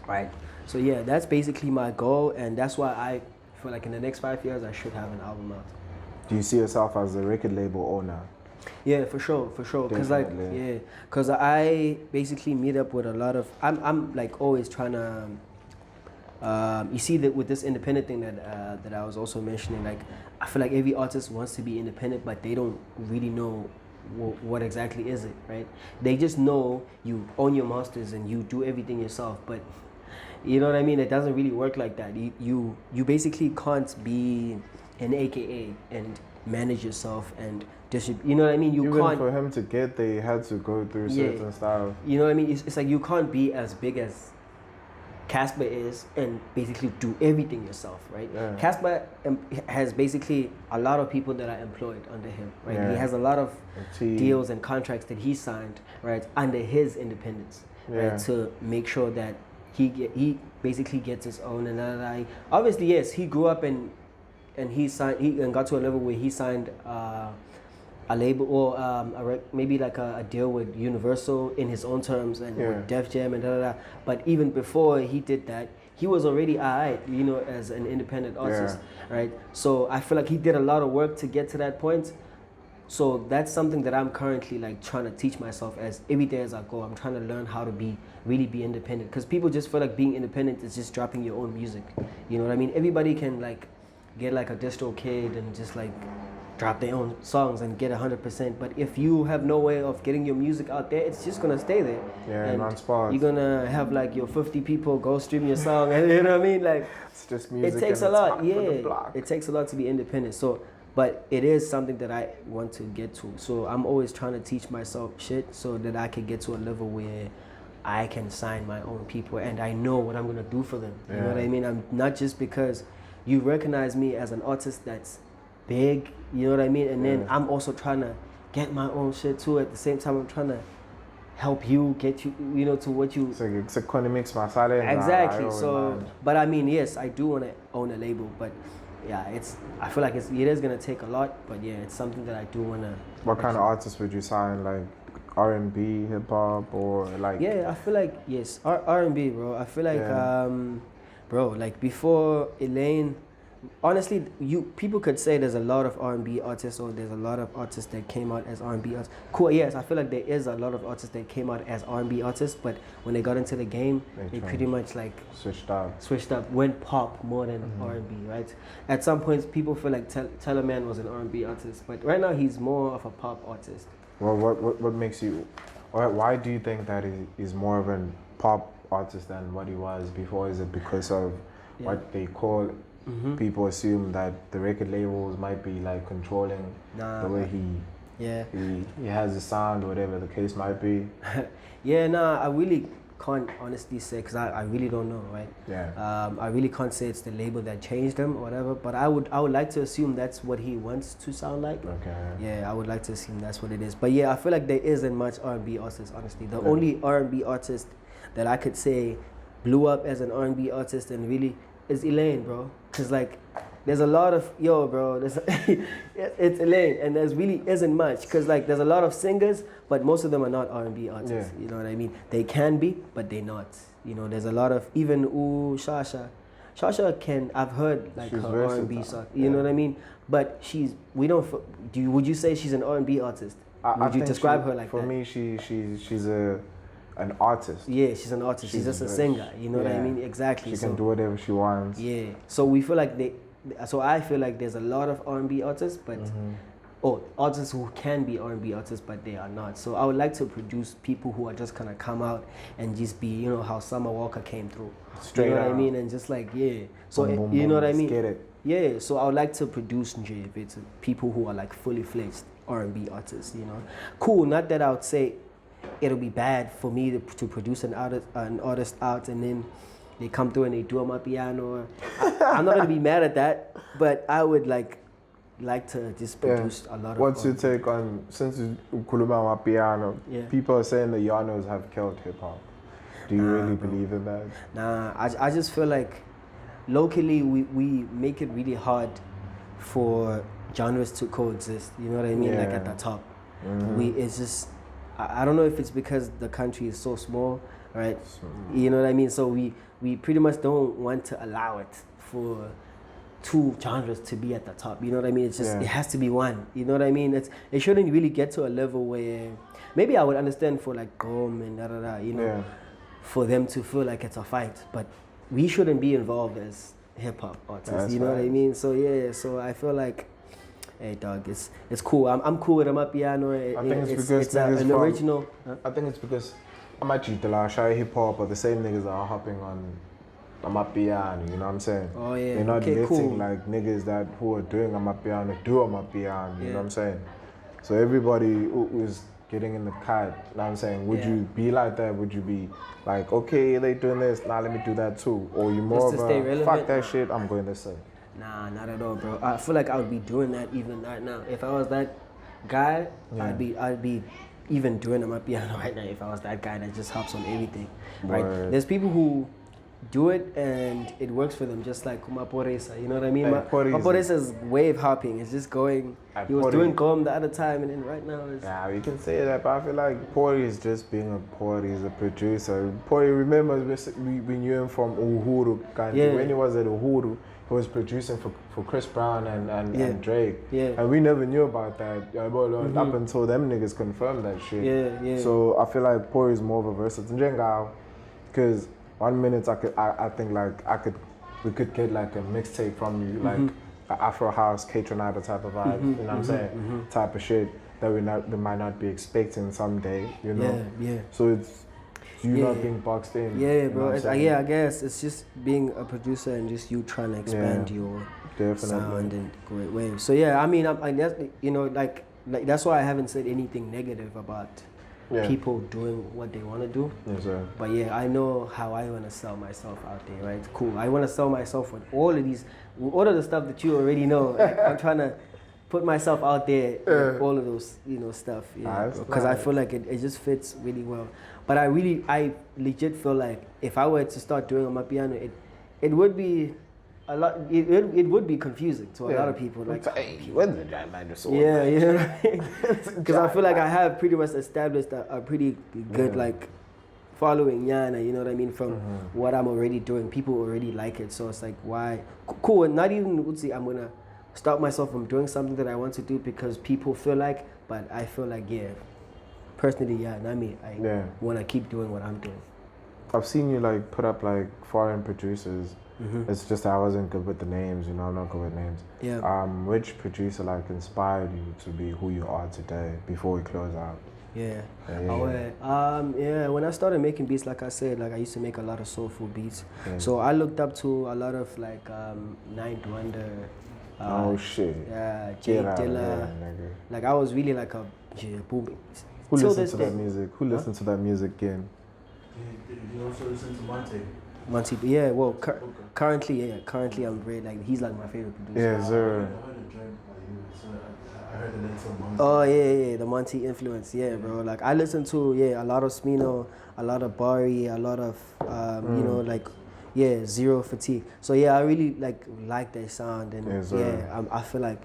Right. So yeah, that's basically my goal, and that's why I feel like in the next 5 years I should have an album out. Do you see yourself as a record label owner? Yeah, for sure. Because because I basically meet up with a lot of. I'm like always trying to. You see that with this independent thing that I was also mentioning, like I feel like every artist wants to be independent, but they don't really know what exactly is it, right? They just know you own your masters and you do everything yourself, but you know what I mean? It doesn't really work like that. You basically can't be an AKA and manage yourself and distribute. You know what I mean? You Even can't. For him to get there, he had to go through certain stuff. You know what I mean? It's like you can't be as big as Casper is and basically do everything yourself, right? Yeah. Casper has basically a lot of people that are employed under him, right? Yeah. He has a lot of deals and contracts that he signed, right, under his independence, right, to make sure that he basically gets his own. And obviously, yes, he grew up and he got to a level where he signed a label or maybe like a deal with Universal in his own terms and with Def Jam and But even before he did that, he was already alright, as an independent artist, right? So I feel like he did a lot of work to get to that point. So that's something that I'm currently like trying to teach myself as every day as I go. I'm trying to learn how to really be independent, because people just feel like being independent is just dropping your own music. You know what I mean? Everybody can like get like a distro kid and just like drop their own songs and get 100%, but if you have no way of getting your music out there, it's just gonna stay there. And non-spot. You're gonna have like your 50 people go stream your song, and you know what I mean? Like, it's just music. It takes a lot, It takes a lot to be independent. So, but it is something that I want to get to. So I'm always trying to teach myself shit so that I can get to a level where I can sign my own people and I know what I'm gonna do for them. You know what I mean? I'm not just because you recognize me as an artist that's big, you know what I mean? And then I'm also trying to get my own shit too. At the same time, I'm trying to help you get you, to what you. It's economics, my side. Exactly. So, but I mean, yes, I do want to own a label, but I feel like it is gonna take a lot, but it's something that I do want to. What kind of artists would you sign? Like R&B, hip hop, or like? Yeah, I feel like yes, R&B, bro. I feel like bro, like before Elaine. Honestly, people could say there's a lot of R&B artists, or there's a lot of artists that came out as R&B artists. Cool, yes, I feel like there is a lot of artists that came out as R&B artists, but when they got into the game, they pretty much like switched up, went pop more than R&B, right? At some points, people feel like Tellerman was an R&B artist, but right now he's more of a pop artist. Well, what makes you, or why do you think that he's more of a pop artist than what he was before? Is it because of what they call? People assume that the record labels might be like controlling the way he has the sound, or whatever the case might be. I really can't honestly say, because I really don't know, right? I really can't say it's the label that changed him or whatever, but I would like to assume that's what he wants to sound like. I would like to assume that's what it is. But I feel like there isn't much R&B artists, honestly. The only R&B artist that I could say blew up as an R&B artist and really is Elaine, bro. Cause like, there's a lot of it's Elaine, and there's really isn't much. Cause like, there's a lot of singers, but most of them are not R&B artists. You know what I mean? They can be, but they're not. There's a lot of even Shasha. Shasha I've heard like she's her R&B song. You know what I mean? But would you say she's an R&B artist? Would you describe her like for that? For me, she's a an artist. Yeah, she's an artist. She's just a singer. You know what I mean? Exactly. She can do whatever she wants. Yeah. So we feel like so I feel like there's a lot of R&B artists, but artists who can be R&B artists, but they are not. So I would like to produce people who are just gonna come out and just be, you know, how Summer Walker came through. Straight you know out. what I mean? And just like, yeah. So Boom, boom, you know boom, what I mean? Get it. Yeah. So I would like to produce it's people who are like fully fledged R&B artists. You know, cool. Not that I would say it'll be bad for me to produce an artist out and then they come through and they do on my piano. I'm not gonna be mad at that, but I would like to just produce a lot of. What's your take on, since you kuluma wa piano? Yeah. People are saying the Yanos have killed hip hop. Do you really believe in that? Nah, I just feel like locally we make it really hard for genres to coexist. You know what I mean? Like at the top, it's just I don't know if it's because the country is so small, right? You know what I mean? So we pretty much don't want to allow it for two genres to be at the top. You know what I mean? It's just it has to be one. You know what I mean? It shouldn't really get to a level where maybe I would understand for like Gom and you know, for them to feel like it's a fight, but we shouldn't be involved as hip hop artists. You know what I mean? So yeah, so I feel like, hey dog, it's cool. I'm cool with Amapiano. I think it's because an original. I think it's because Amachitala shy hip hop are the same niggas that are hopping on Amapiano. You know what I'm saying? Oh yeah. They're not letting cool. like niggas who are doing Amapiano do Amapiano. You know what I'm saying? So everybody who is getting in the cut, you know what I'm saying? Would you be like that? Would you be like, okay, they doing this, now let me do that too? Or you more Just of to stay a, relevant? fuck that shit, I'm going this way? Nah, not at all, bro. I feel like I would be doing that even right now. If I was that guy, I'd be even doing it on my piano right now if I was that guy that just hops on everything. Right? There's people who do it and it works for them, just like Maporesa, you know what I mean? Maporesa's wave hopping, it's just going, he was doing Gom the other time and then right now it's... Yeah, we can say that, but I feel like Pori is just being a Pori, he's a producer. Pori, remember, we knew him from Uhuru, when he was at Uhuru, he was producing for Chris Brown and Drake. Yeah. And we never knew about that up until them niggas confirmed that shit. Yeah. So I feel like Pori is more of a versatile. Because 1 minute I think like we could get like a mixtape from you, like an Afro House, K-Tronada type of vibe, you know what I'm saying? Type of shit that we might not be expecting someday, you know? Yeah. So it's you not being boxed in. Yeah, bro. I guess it's just being a producer and just you trying to expand your sound and great waves. So yeah, I mean, I guess, you know, like that's why I haven't said anything negative about people doing what they want to do. Yes, sir. But yeah, I know how I want to sell myself out there, right? Cool. I want to sell myself with all of the stuff that you already know. Like, I'm trying to put myself out there with all of those, you know, stuff. Because I feel like it just fits really well. But I legit feel like if I were to start doing on my piano, it would be a lot. It would be confusing to a lot of people. Like, when's the giant man just because I feel like I have pretty much established a pretty good like following, you know what I mean, from what I'm already doing. People already like it, so it's like, why? Cool. And not even I'm gonna stop myself from doing something that I want to do because people feel like, but I feel like personally, I want to keep doing what I'm doing. I've seen you like put up like foreign producers. It's just I wasn't good with the names, you know, I'm not good with names. Yeah. Which producer like inspired you to be who you are today before we close out? When I started making beats, like I said, like I used to make a lot of soulful beats. So I looked up to a lot of like Ninth Wonder. Oh shit. Yeah, Jay Dilla. Like I was really like a booming. Who listens to that music? Who listens to that music again? You also listen to Monty, yeah. Well, currently I'm very like he's like my favorite producer. Yeah, sir. I heard a joint by you, so I heard the name from Monty. Oh yeah, the Monty influence, bro. Like I listen to a lot of Smino, a lot of Bari, a lot of you know, like Zero Fatigue. So I really like that sound, and I feel like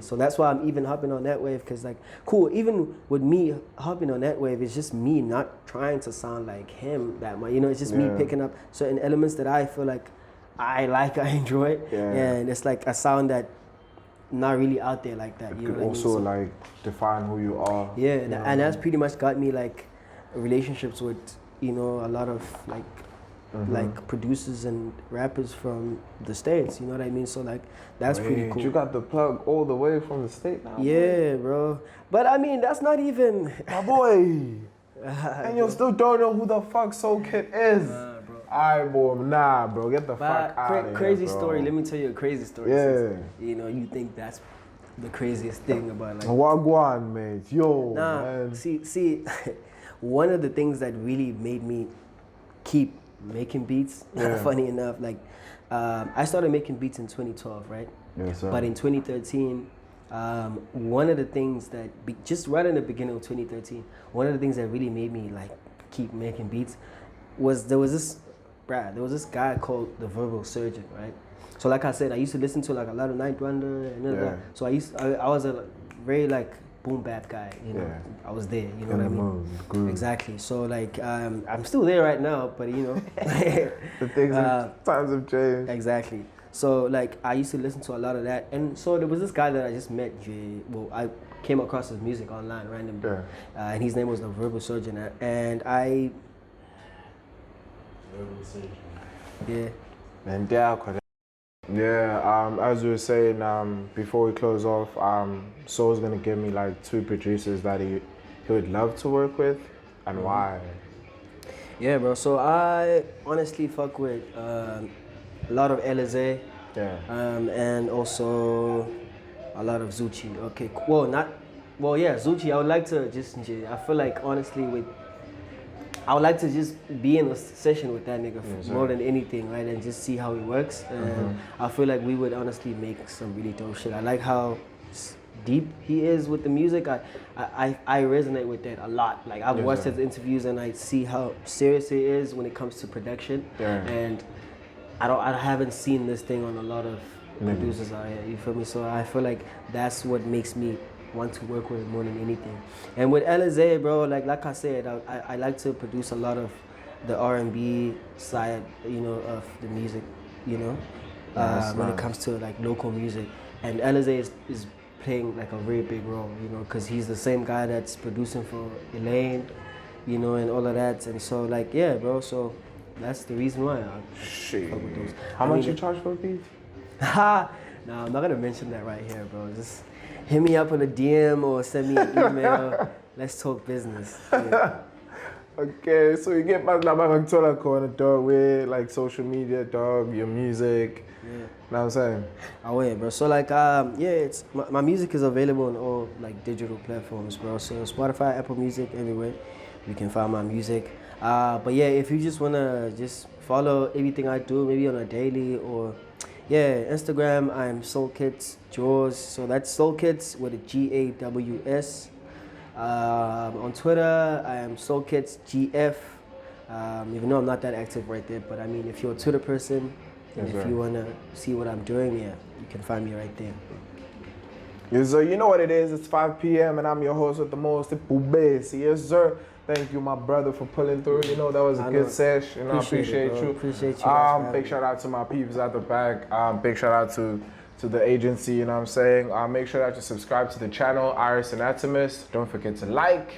so that's why I'm even hopping on that wave, because like cool, even with me hopping on that wave, it's just me not trying to sound like him that much, you know. It's just me picking up certain elements that I feel like I enjoy, and it's like a sound that not really out there like that, you know what I mean? Also like define who you are, and that's pretty much got me like relationships with you know, a lot of like producers and rappers from the States, you know what I mean? So like that's pretty cool. You got the plug all the way from the state now? Yeah, bro. But I mean, that's not even my boy. And you still don't know who the fuck Soulkit is. Nah, bro. Alright, bro. Nah, bro. Get the fuck out of here, crazy bro. story. Let me tell you a crazy story. Yeah. Since, you know, you think that's the craziest thing about like. Wagwan, mate. Yo, nah, man. See, one of the things that really made me keep making beats, funny enough, like I started making beats in 2012, right? Yes, sir. But in 2013, one of the things that just right in the beginning of 2013, one of the things that really made me like keep making beats was there was this guy called the Verbal Surgeon, right? So like I said, I used to listen to like a lot of Night Wonder and so I was a very like boom bap guy, you know. I was there, you know what I mean? Groove. Exactly. So like I'm still there right now, but you know, the things times have changed. Exactly. So like I used to listen to a lot of that, and so there was this guy that I just met. I came across his music online randomly, and his name was the Verbal Surgeon, and I. Verbal Surgeon. Yeah. And yeah, as we were saying, before we close off, Soul's gonna give me like 2 producers that he would love to work with, and why. Yeah, bro. So I honestly fuck with a lot of Elize, and also a lot of Zuchi. Okay, Zuchi. I would like to I feel like honestly I would like to just be in a session with that nigga more than anything, right? And just see how it works. And I feel like we would honestly make some really dope shit. I like how deep he is with the music. I resonate with that a lot. Like I've watched his interviews and I see how serious he is when it comes to production. And I haven't seen this thing on a lot of producers out here. You feel me? So I feel like that's what makes me want to work with him more than anything. And with Elize, bro, like I said, I like to produce a lot of the R&B side, you know, of the music, you know, when it comes to like local music. And Elize is playing like a very big role, you know, because he's the same guy that's producing for Elaine, you know, and all of that. And so like, yeah, bro, so that's the reason why I fuck with those. How much you charge for a beat? Nah, I'm not gonna mention that right here, bro. Just hit me up on a DM or send me an email. Let's talk business. Yeah. Okay, so you get back to corner, dog, with like social media, dog, your music. Yeah. Know what I'm saying? Oh yeah, bro. So like, it's my music is available on all like digital platforms, bro. So Spotify, Apple Music, everywhere you can find my music. But yeah, if you just wanna just follow everything I do, maybe on a daily or Instagram, I'm Soulkit Gaws. So that's Soulkit with a Gaws. On Twitter, I am Soulkit GF. Even though I'm not that active right there, but I mean, if you're a Twitter person, and if you wanna see what I'm doing, you can find me right there. Yes, sir. You know what it is. It's 5 p.m. and I'm your host with the most, BOYZ. Yes, sir. Thank you, my brother, for pulling through. You know, that was a good sesh. You know, I appreciate you. Appreciate you. Big shout out to my peeps at the back. Big shout out to the agency, you know what I'm saying? Make sure that you subscribe to the channel, Iris Anatomist. Don't forget to like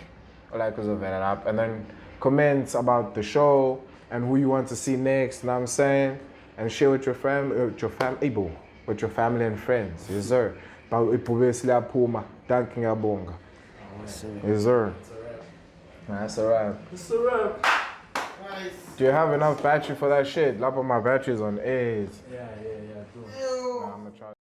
us of that up. And then comment about the show and who you want to see next, you know what I'm saying? And share with your family and friends. Yes, sir. Thank you, yes, sir. That's a wrap. It's a wrap. Nice. Do you have enough battery for that shit? A lot of my batteries on 8. Yeah, cool. Nah, I'm gonna try.